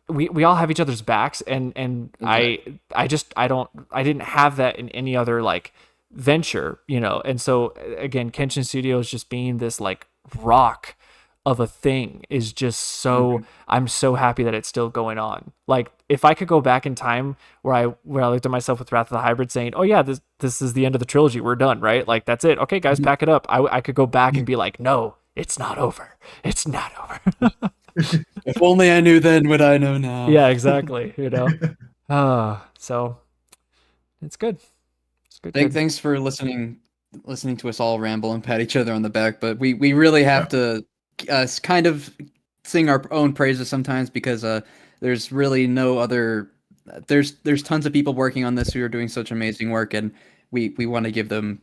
we all have each other's backs, and Exactly. I didn't have that in any other like venture, you know. And so again, Kenshin Studios just being this like rock of a thing is just so I'm so happy that it's still going on. Like, if I could go back in time where I looked at myself with Wrath of the Hybrid saying, oh yeah, this is the end of the trilogy, we're done, right? Like, that's it, okay guys, pack it up. I could go back and be like, no, it's not over, it's not over. If only I knew then what I know now. Yeah, exactly, you know. So it's good. It's good. Thanks for listening to us all ramble and pat each other on the back, but we really have to kind of sing our own praises sometimes, because there's really no other there's tons of people working on this who are doing such amazing work, and we want to give them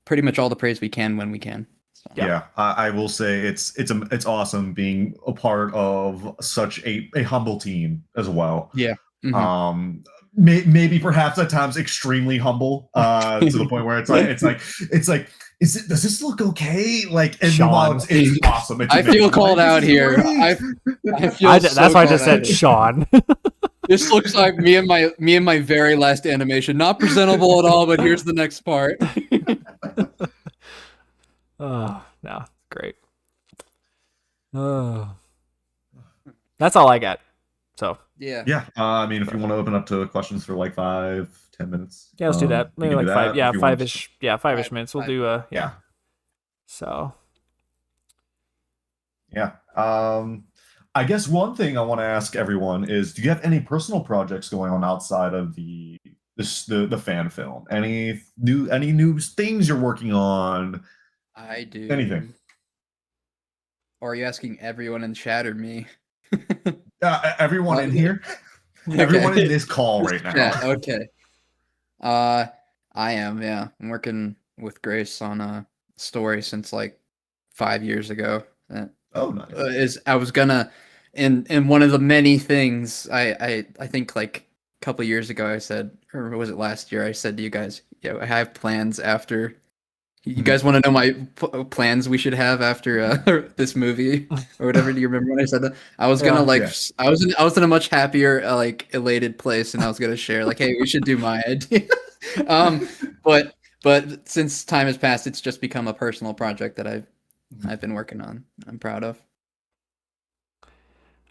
pretty much all the praise we can when we can. So. Yeah, I will say it's awesome being a part of such a humble team as well. Yeah. Mm-hmm. Maybe perhaps at times extremely humble, to the point where it's like does this look okay? Like, and meanwhile it's awesome. I feel called out here. I feel that's why I just said Sean. This looks like me and my very last animation. Not presentable at all, but here's the next part. Oh, no, great. Oh, that's all I got. So yeah. I mean, if you want to open up to questions for like 5-10 minutes, yeah, let's do that. Maybe like 5. Yeah, 5-ish. Yeah, 5-ish minutes. We'll do. Yeah. So. Yeah. I guess one thing I want to ask everyone is, do you have any personal projects going on outside of the fan film? Any new things you're working on? I do. Anything? Or are you asking everyone in chat or me? Everyone in here. Okay. Everyone in this call right now. Yeah, okay. I am. Yeah, I'm working with Grace on a story since like 5 years ago. Oh, nice. I was gonna, in one of the many things I think like a couple years ago I said, or was it last year? I said to you guys, yeah, I have plans after. You guys want to know my plans we should have after this movie or whatever? Do you remember when I said that? I was gonna I was in a much happier like elated place, and I was gonna share like, hey, we should do my idea. But since time has passed, it's just become a personal project that I've been working on. I'm proud of.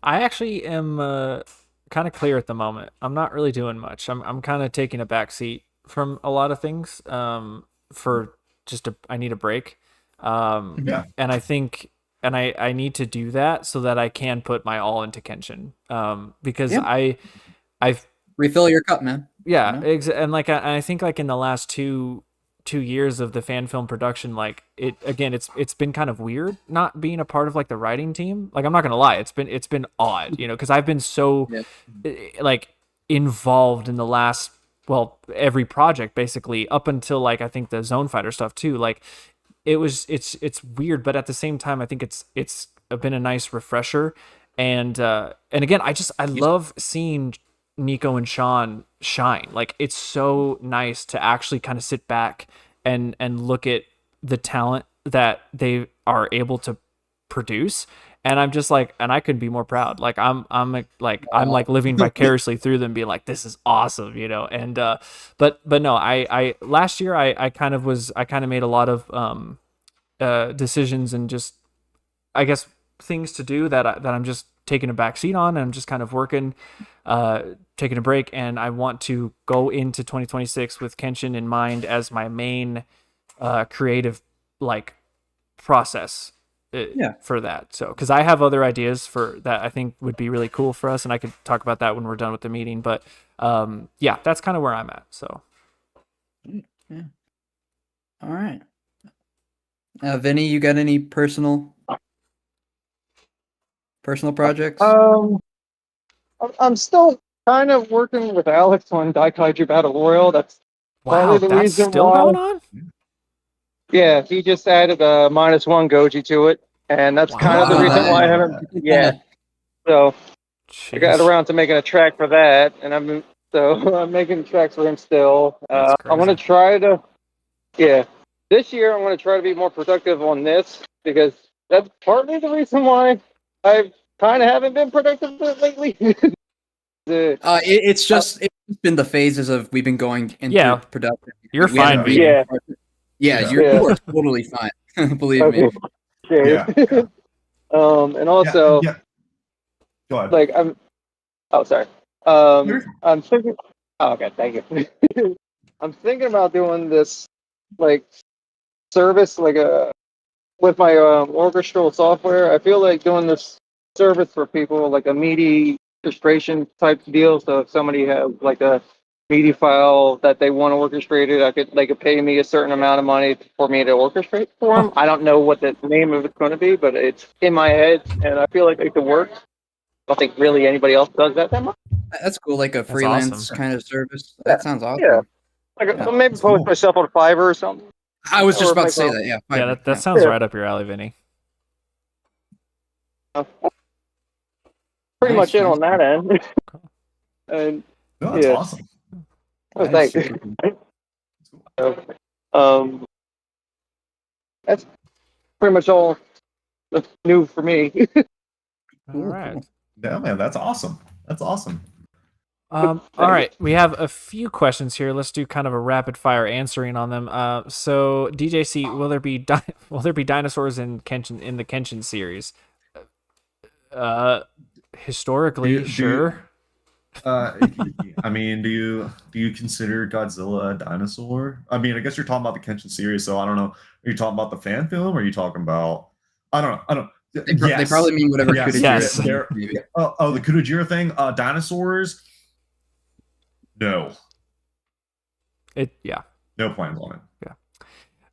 I actually am kind of clear at the moment. I'm not really doing much. I'm kind of taking a back seat from a lot of things for just I need a break. And I think I need to do that so that I can put my all into Kenshin. Because I've refill your cup, man. Yeah, and like I think like in the last two years of the fan film production, like it's been kind of weird not being a part of like the writing team. Like, I'm not gonna lie, it's been odd, you know, because I've been so like involved in the last every project basically up until like I think the Zone Fighter stuff too. Like, it's weird, but at the same time I think it's been a nice refresher. And again, I love seeing Nico and Sean shine. Like, it's so nice to actually kind of sit back and look at the talent that they are able to produce. And I'm just like, and I couldn't be more proud. Like, I'm living vicariously through them, being like, this is awesome, you know. And but no, I last year I kind of made a lot of decisions and just, I guess, things to do that I'm just taking a back seat on, and I'm just kind of working, taking a break. And I want to go into 2026 with Kenshin in mind as my main creative like process for that. So, because I have other ideas for that I think would be really cool for us, and I could talk about that when we're done with the meeting. But yeah, that's kind of where I'm at. So yeah. All right. Vinny, you got any personal personal projects? I'm still kind of working with Alex on Daikaiju Battle Royale. That's Wow, partly the that's reason still why. going on? Yeah, he just added a -1 Goji to it, and that's kind of the Wow. reason why I haven't. Yeah, so I got Jeez. around to making a track for that, and I'm making tracks for him still. That's I want to crazy. try to, yeah, this year I want to try to be more productive on this because that's partly the reason why I kind of haven't been productive lately. It's just been the phases of we've been going into production. You're We haven't fine, really- Vinny. Yeah, you are totally fine. Believe me. Okay. Yeah. And also, Yeah. Go ahead. like I'm. Oh, sorry. I'm thinking. Oh, okay, thank you. I'm thinking about doing this, like, service, like with my orchestral software. I feel like doing this service for people, like a MIDI orchestration type deal. So if somebody has like a MIDI file that they want to orchestrate it, they could pay me a certain amount of money for me to orchestrate for them. I don't know what the name of it's going to be, but it's in my head, and I feel like it could work. I don't think really anybody else does that much. That's cool, like a freelance awesome. kind of service. That sounds awesome. Yeah. Maybe post cool. myself on Fiverr or something. I was just Or about to my say phone. that. Yeah, Yeah, Fiverr, that sounds right up your alley, Vinny. Pretty much in Nice. on that end. And No, that's yeah. awesome. Oh, Nice, thanks. super cool. That's pretty much all that's new for me. All right. Yeah, man, that's awesome. That's awesome. All right, we have a few questions here. Let's do kind of a rapid fire answering on them. So DJC, will there be dinosaurs in the Kenshin series? Historically, sure. I mean, do you consider Godzilla a dinosaur? I mean, I guess you're talking about the Kenshin series, so I don't know. Are you talking about the fan film, or are you talking about? I don't know. They probably mean whatever Yes. Kudajira Yes. is, They're- maybe. Oh, the Kudajira thing. Dinosaurs. No plans on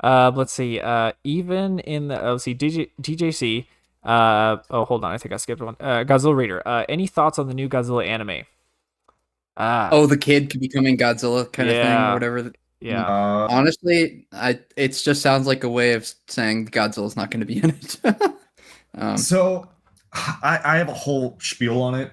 it. Let's see. Even in the let's see DJC. Hold on. I think I skipped one. Godzilla Raider. Any thoughts on the new Godzilla anime? The kid becoming Godzilla kind of thing, or whatever. Yeah. Honestly, it just sounds like a way of saying Godzilla's not going to be in it. So, I have a whole spiel on it.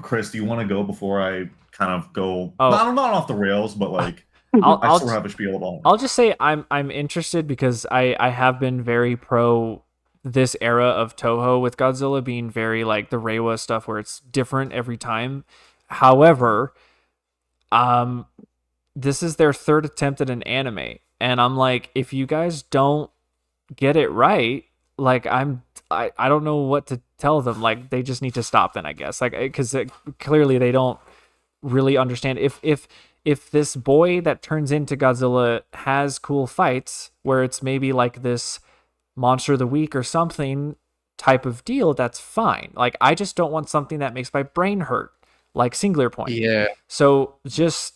Chris, do you want to go before I kind of go? Not off the rails, but like I still have a spiel about it. I'll just say I'm interested because I have been very pro this era of Toho with Godzilla being very like the Reiwa stuff where it's different every time. However, this is their third attempt at an anime, and I'm like, if you guys don't get it right, like I don't know what to tell them. Like they just need to stop then, I guess. Like because clearly they don't really understand if this boy that turns into Godzilla has cool fights where it's maybe like this Monster of the Week or something type of deal, that's fine. Like I just don't want something that makes my brain hurt, like Singular Point. Yeah. So just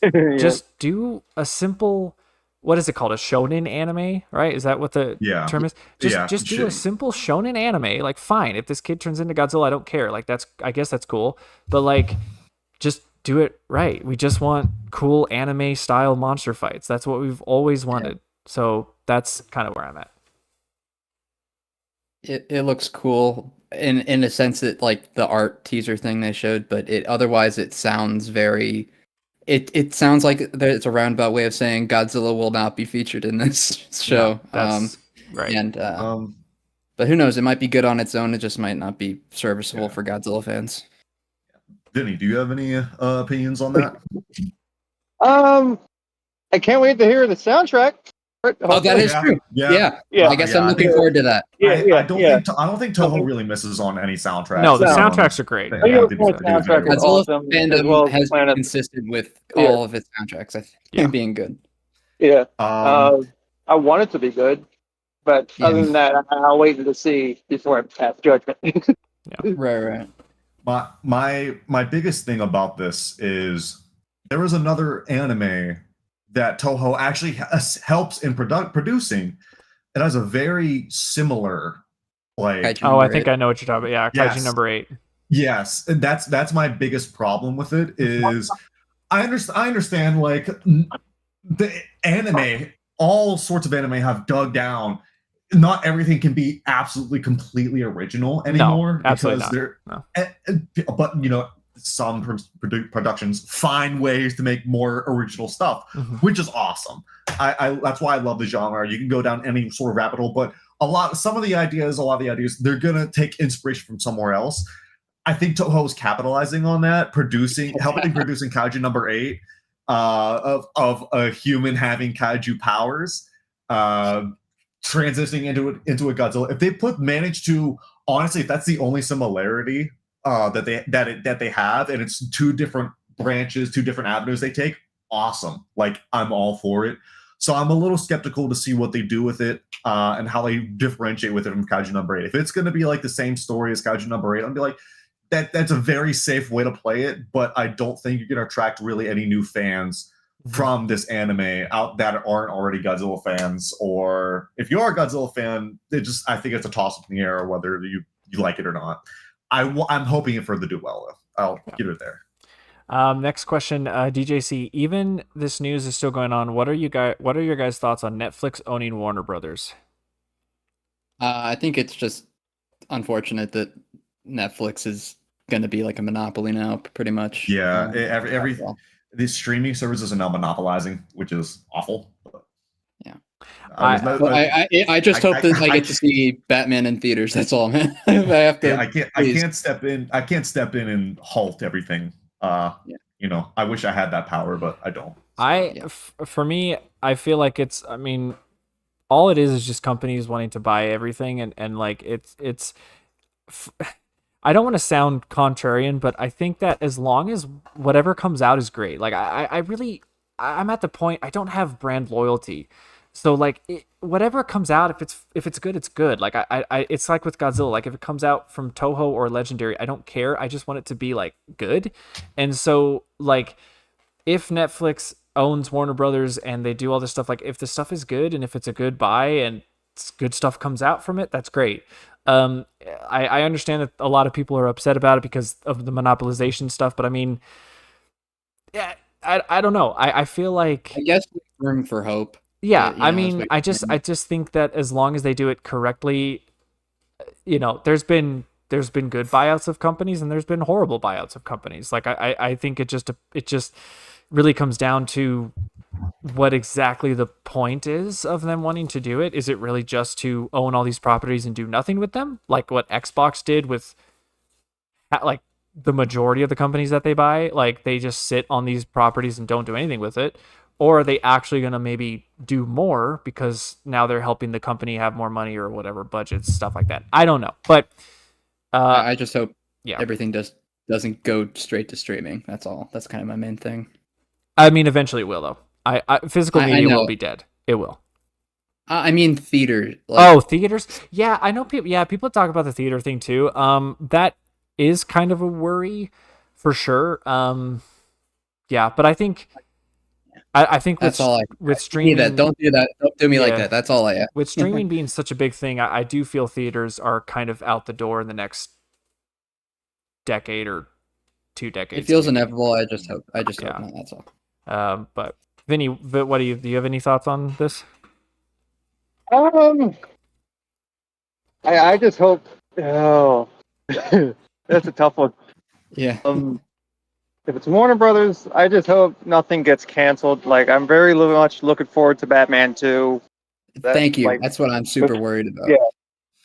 do a simple, what is it called? A shonen anime, right? Is that what the term is? Just do a simple shonen anime. Like fine, if this kid turns into Godzilla, I don't care. Like I guess that's cool. But like just do it right. We just want cool anime style monster fights. That's what we've always wanted. So that's kind of where I'm at. It looks cool in a sense that like the art teaser thing they showed, but otherwise it sounds very. It sounds like it's a roundabout way of saying Godzilla will not be featured in this show. Yeah, that's right. And but who knows? It might be good on its own. It just might not be serviceable for Godzilla fans. Vinny, do you have any opinions on that? I can't wait to hear the soundtrack. Oh, that is true. Yeah. I guess I'm looking forward to that. I don't think Toho really misses on any soundtracks. No, the soundtracks are great. Godzilla fandom has been consistent with all of its soundtracks, I think, being good. Yeah. I want it to be good, but other than that, I'll wait to see before I pass judgment. Right. My biggest thing about this is there was another anime that Toho actually helps in producing. It has a very similar Like, Kaiju Oh, I number think 8. I know what you're talking about. Yeah, Kaiju Yes. number 8. yes, and that's my biggest problem with it is I understand like the anime, all sorts of anime have dug down. Not everything can be absolutely completely original anymore absolutely because not. they're No. but some productions find ways to make more original stuff, which is awesome. I that's why I love the genre. You can go down any sort of rabbit hole, but a lot of the ideas they're gonna take inspiration from somewhere else. I think Toho is capitalizing on that, helping producing Kaiju number 8, of a human having kaiju powers, transitioning into a Godzilla. If they manage to, honestly, if that's the only similarity that they have, and it's two different branches, two different avenues they take, awesome. Like, I'm all for it. So I'm a little skeptical to see what they do with it, and how they differentiate with it from Kaiju number 8. If it's going to be like the same story as Kaiju number 8, I'll be like, that's a very safe way to play it, but I don't think you're going to attract really any new fans from this anime out that aren't already Godzilla fans. Or if you are a Godzilla fan, I think it's a toss up in the air whether you like it or not. I'm hoping it for the do well, though. I'll give it there. Next question, DJC. Even this news is still going on. What are your guys' thoughts on Netflix owning Warner Brothers? I think it's just unfortunate that Netflix is going to be like a monopoly now, pretty much. Yeah, these streaming services are now monopolizing, which is awful. Yeah. I just hope that I get to see Batman in theaters. That's all, man. I have to. I can't step in. I can't step in and halt everything. I wish I had that power, but I don't. For me, I feel like it's. I mean, all it is just companies wanting to buy everything, and like it's. I don't want to sound contrarian, but I think that as long as whatever comes out is great. Like I'm at the point I don't have brand loyalty. So like whatever comes out, if it's good, it's good. Like I it's like with Godzilla. Like if it comes out from Toho or Legendary, I don't care. I just want it to be like good. And so like if Netflix owns Warner Brothers and they do all this stuff, like if the stuff is good and if it's a good buy and good stuff comes out from it, that's great. I understand that a lot of people are upset about it because of the monopolization stuff, but I mean, yeah, I don't know. I feel like I guess there's room for hope. Yeah, I mean, I just think that as long as they do it correctly, there's been good buyouts of companies and there's been horrible buyouts of companies. Like I think it just really comes down to what exactly the point is of them wanting to do it. Is it really just to own all these properties and do nothing with them, like what Xbox did with like the majority of the companies that they buy? Like they just sit on these properties and don't do anything with it. Or are they actually going to maybe do more because now they're helping the company have more money or whatever, budgets, stuff like that? I don't know. But I just hope everything doesn't go straight to streaming. That's all. That's kind of my main thing. I mean, eventually it will, though. Physical media will be dead. It will. I mean, theater. Theaters? Yeah, I know people. Yeah, people talk about the theater thing too. That is kind of a worry for sure. Yeah, but I think that's all with streaming, don't do that. Don't do me like that. That's all I ask. With streaming being such a big thing, I do feel theaters are kind of out the door in the next decade or 2 decades. It feels inevitable. I just hope not. That's all. But Vinny, what do you have any thoughts on this? I just hope. Oh, that's a tough one. Yeah. If it's Warner Brothers, I just hope nothing gets canceled. Like, I'm very much looking forward to Batman 2. Thank you. That's what I'm super worried about.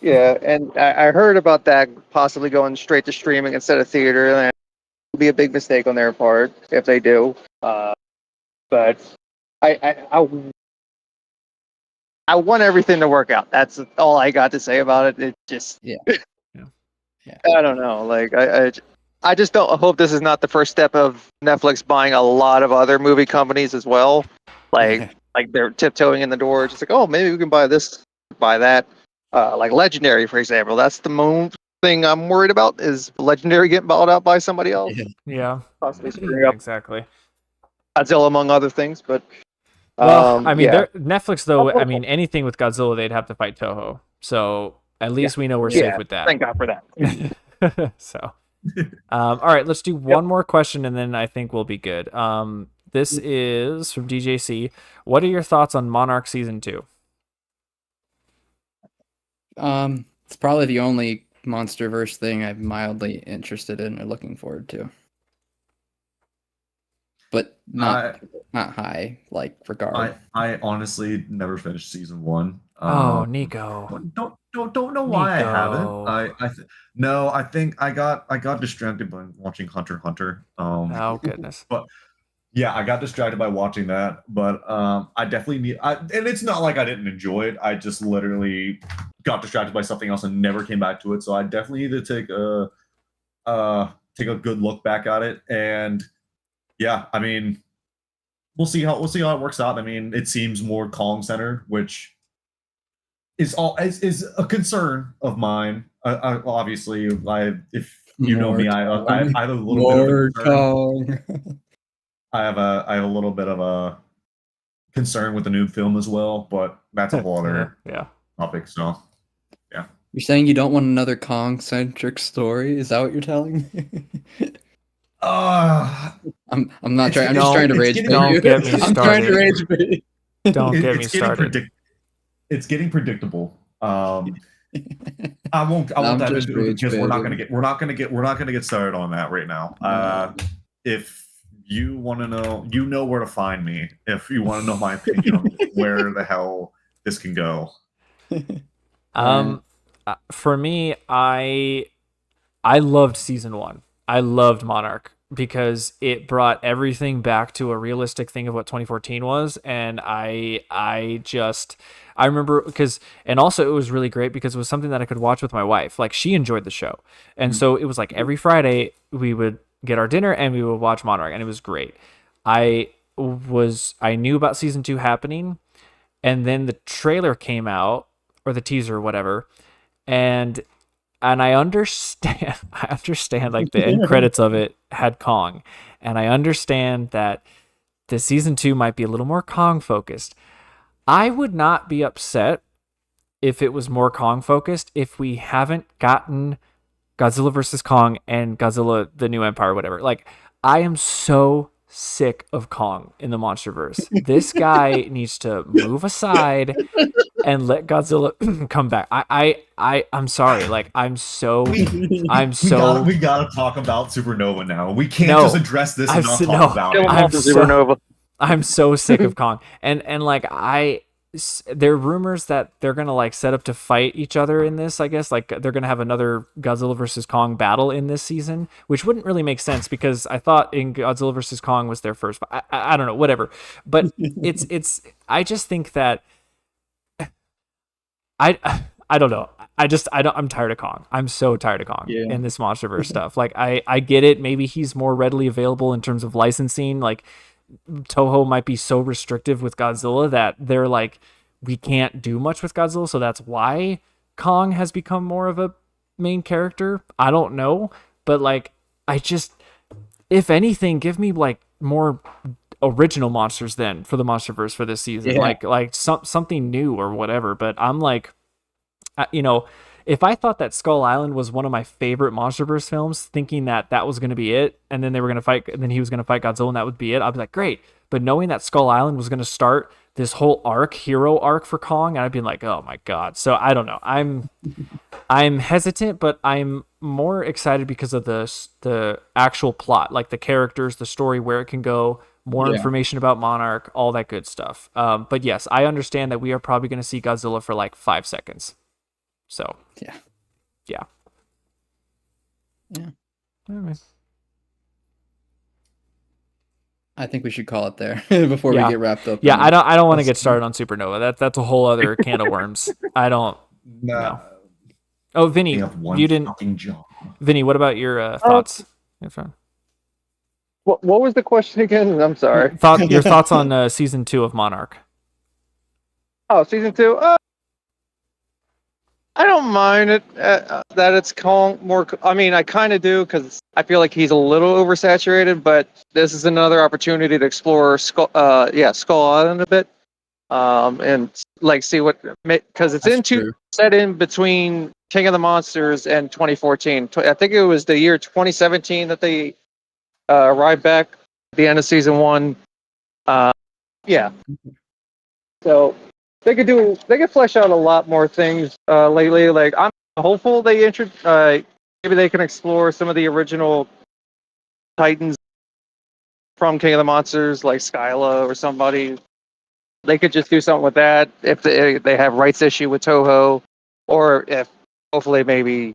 Yeah, and I heard about that possibly going straight to streaming instead of theater, and it would be a big mistake on their part if they do. But I want everything to work out. That's all I got to say about it. It just I don't know. Like I just don't hope this is not the first step of Netflix buying a lot of other movie companies as well. Like they're tiptoeing in the door, just like, oh, maybe we can buy this, buy that. Like Legendary, for example. That's the main thing I'm worried about is Legendary getting bought out by somebody else. Yeah, possibly screwing up exactly. Godzilla, among other things, but Netflix though. I mean, anything with Godzilla, they'd have to fight Toho. So At least we know we're Yeah, safe with that. Thank God for that. So, all right, let's do one more question, and then I think we'll be good. This is from DJC. What are your thoughts on Monarch Season 2? It's probably the only MonsterVerse thing I'm mildly interested in or looking forward to. But not high like regard. I honestly never finished season 1. Oh, Nico. Don't know why Nico. I haven't. No, I think I got distracted by watching Hunter x Hunter. Oh goodness. But yeah, I got distracted by watching that. But I definitely need. And it's not like I didn't enjoy it. I just literally got distracted by something else and never came back to it. So I definitely need to take a good look back at it. And yeah, I mean, we'll see how it works out. I mean, it seems more Kong centered, which is a concern of mine. Obviously, if you know me, I have a little bit of a concern. I have a little bit of a concern with the new film as well, but that's a whole other topic. So, yeah. You're saying you don't want another Kong centric story? Is that what you're telling me? I'm not trying. I'm just trying to rage bait. Don't get me started. I'm trying to rage bait. Don't get me started. It's getting predictable. I won't dive into it because we're not gonna get started on that right now. If you want to know, you know where to find me. If you want to know my opinion on where the hell this can go. For me, I loved season 1. I loved Monarch because it brought everything back to a realistic thing of what 2014 was, and I remember and also it was really great because it was something that I could watch with my wife. Like, she enjoyed the show, and so it was like every Friday we would get our dinner and we would watch Monarch, and it was great. I knew about season 2 happening, and then the trailer came out, or the teaser or whatever, and I understand like the end credits of it had Kong, and I understand that the season 2 might be a little more Kong focused. I would not be upset if it was more Kong focused if we haven't gotten Godzilla vs. Kong and Godzilla the New Empire, whatever. Like, I am so sick of Kong in the MonsterVerse. This guy needs to move aside and let Godzilla come back. I'm sorry. Like, we gotta talk about Supernova now. We can't just address this and not talk about it. I'm so sick of Kong. And like, there are rumors that they're gonna like set up to fight each other in this. I guess like they're gonna have another Godzilla versus Kong battle in this season, which wouldn't really make sense because I thought in Godzilla versus Kong was their first. I don't know, whatever. But it's. I just think that I don't know. I'm tired of Kong. I'm so tired of Kong in this MonsterVerse stuff. Like, I get it. Maybe he's more readily available in terms of licensing. Like, Toho might be so restrictive with Godzilla that they're like, we can't do much with Godzilla, so that's why Kong has become more of a main character. I don't know, but like, if anything, give me like more original monsters then for the MonsterVerse for this season, like something new or whatever. But I'm like, if I thought that Skull Island was one of my favorite MonsterVerse films, thinking that was going to be it, and then they were going to fight, and then he was going to fight Godzilla, and that would be it, I'd be like, great. But knowing that Skull Island was going to start this whole hero arc for Kong, I'd be like, oh my god. So I don't know. I'm hesitant, but I'm more excited because of the actual plot, like the characters, the story, where it can go, more information about Monarch, all that good stuff. But yes, I understand that we are probably going to see Godzilla for like 5 seconds. So yeah. Anyway. I think we should call it there before we get wrapped up. Yeah, I don't want to get started on Supernova. That's a whole other can of worms. I don't know. Oh, Vinny, you didn't. Vinny, what about your thoughts? What was the question again? I'm sorry. Your thoughts on season 2 of Monarch? Oh, season 2. I don't mind it that it's Kong more. I mean, I kind of do because I feel like he's a little oversaturated. But this is another opportunity to explore Skull Island a bit. and like see what, because it's set in between King of the Monsters and 2014. I think it was the year 2017 that they arrived back at the end of season 1. Yeah. So they could flesh out a lot more things lately. Like I'm hopeful maybe they can explore some of the original Titans from King of the Monsters, like Skyla or somebody. They could just do something with that if they have rights issue with Toho, or if hopefully maybe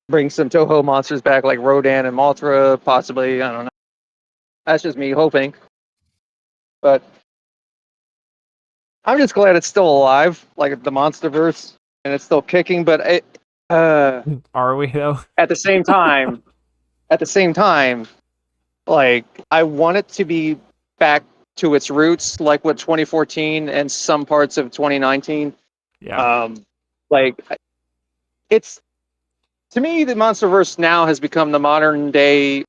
bring some Toho monsters back like Rodan and Mothra, possibly. I don't know. That's just me hoping. But I'm just glad it's still alive, like the MonsterVerse, and it's still kicking. But are we though? At the same time, like I want it to be back to its roots, like with 2014 and some parts of 2019. Yeah. Like it's, to me, the MonsterVerse now has become the modern day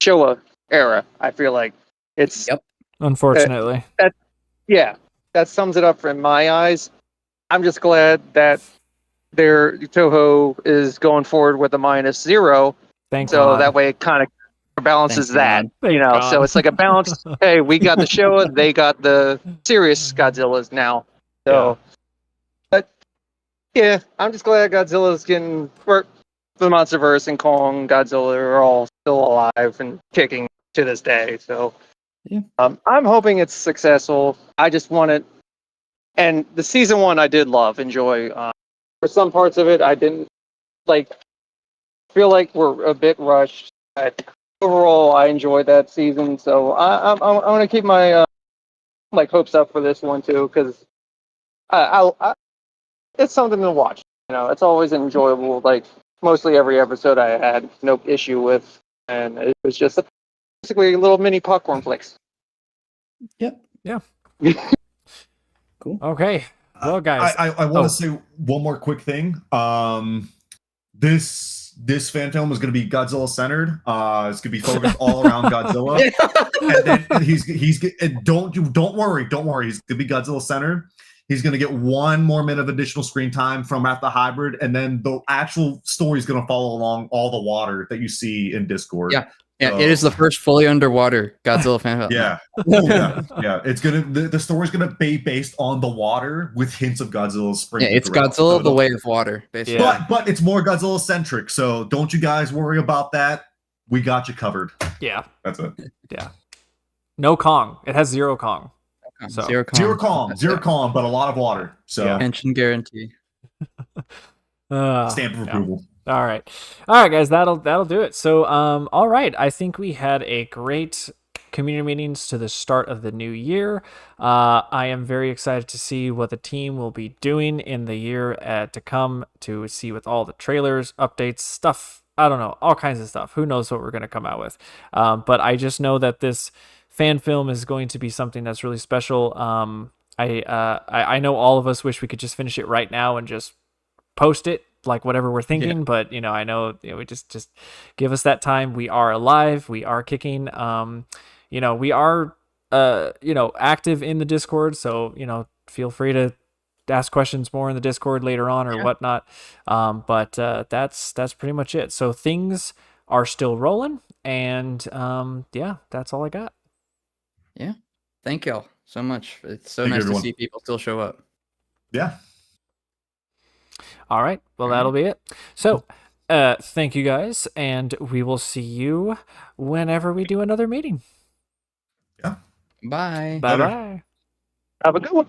Showa era. I feel like it's unfortunately that sums it up in my eyes. I'm just glad that their Toho is going forward with a -0. Thank so God. That way it kind of balances that, God. so it's like a balance. Hey, we got the Showa, they got the serious Godzillas now. So, but yeah, I'm just glad Godzilla's getting, or the MonsterVerse and Kong, Godzilla are all still alive and kicking to this day. So, I'm hoping it's successful. I just want it. And the season 1 I did enjoy. For some parts of it, I didn't like. Feel like we're a bit rushed. But overall, I enjoyed that season. So I'm going to keep my hopes up for this one too, because it's something to watch. It's always enjoyable. Like mostly every episode, I had no issue with, and it was just basically little mini popcorn flicks. Yep. Yeah. Cool. Okay. Well, guys, I want to say one more quick thing. This fan film is going to be Godzilla centered. It's going to be focused all around Godzilla. And then don't worry. He's going to be Godzilla centered. He's going to get 1 more minute of additional screen time from at the hybrid, and then the actual story is going to follow along all the water that you see in Discord. Yeah, it is the first fully underwater Godzilla fan film. Yeah. It's the story's gonna be based on the water with hints of Godzilla sprinkled. Yeah, it's throughout. Godzilla the way of water, basically. But it's more Godzilla centric, so don't you guys worry about that. We got you covered. Yeah, that's it. Yeah, no Kong. It has 0 Kong. So Zero Kong, but a lot of water. So Kenshin guarantee. Stamp of approval. All right, guys. That'll do it. So, all right. I think we had a great community meetings to the start of the new year. I am very excited to see what the team will be doing in the year to come. To see with all the trailers, updates, stuff. I don't know, all kinds of stuff. Who knows what we're gonna come out with? But I just know that this fan film is going to be something that's really special. I know all of us wish we could just finish it right now and just post it, like whatever we're thinking, but I know we just give us that time. We are alive, we are kicking. We are active in the Discord, so feel free to ask questions more in the Discord later on or whatnot. But that's pretty much it. So things are still rolling, and that's all I got. Yeah, thank y'all so much. It's so nice to see people still show up. Yeah. All right. Well, that'll be it. So, thank you guys, and we will see you whenever we do another meeting. Yeah. Bye. Bye-bye. Have a good one.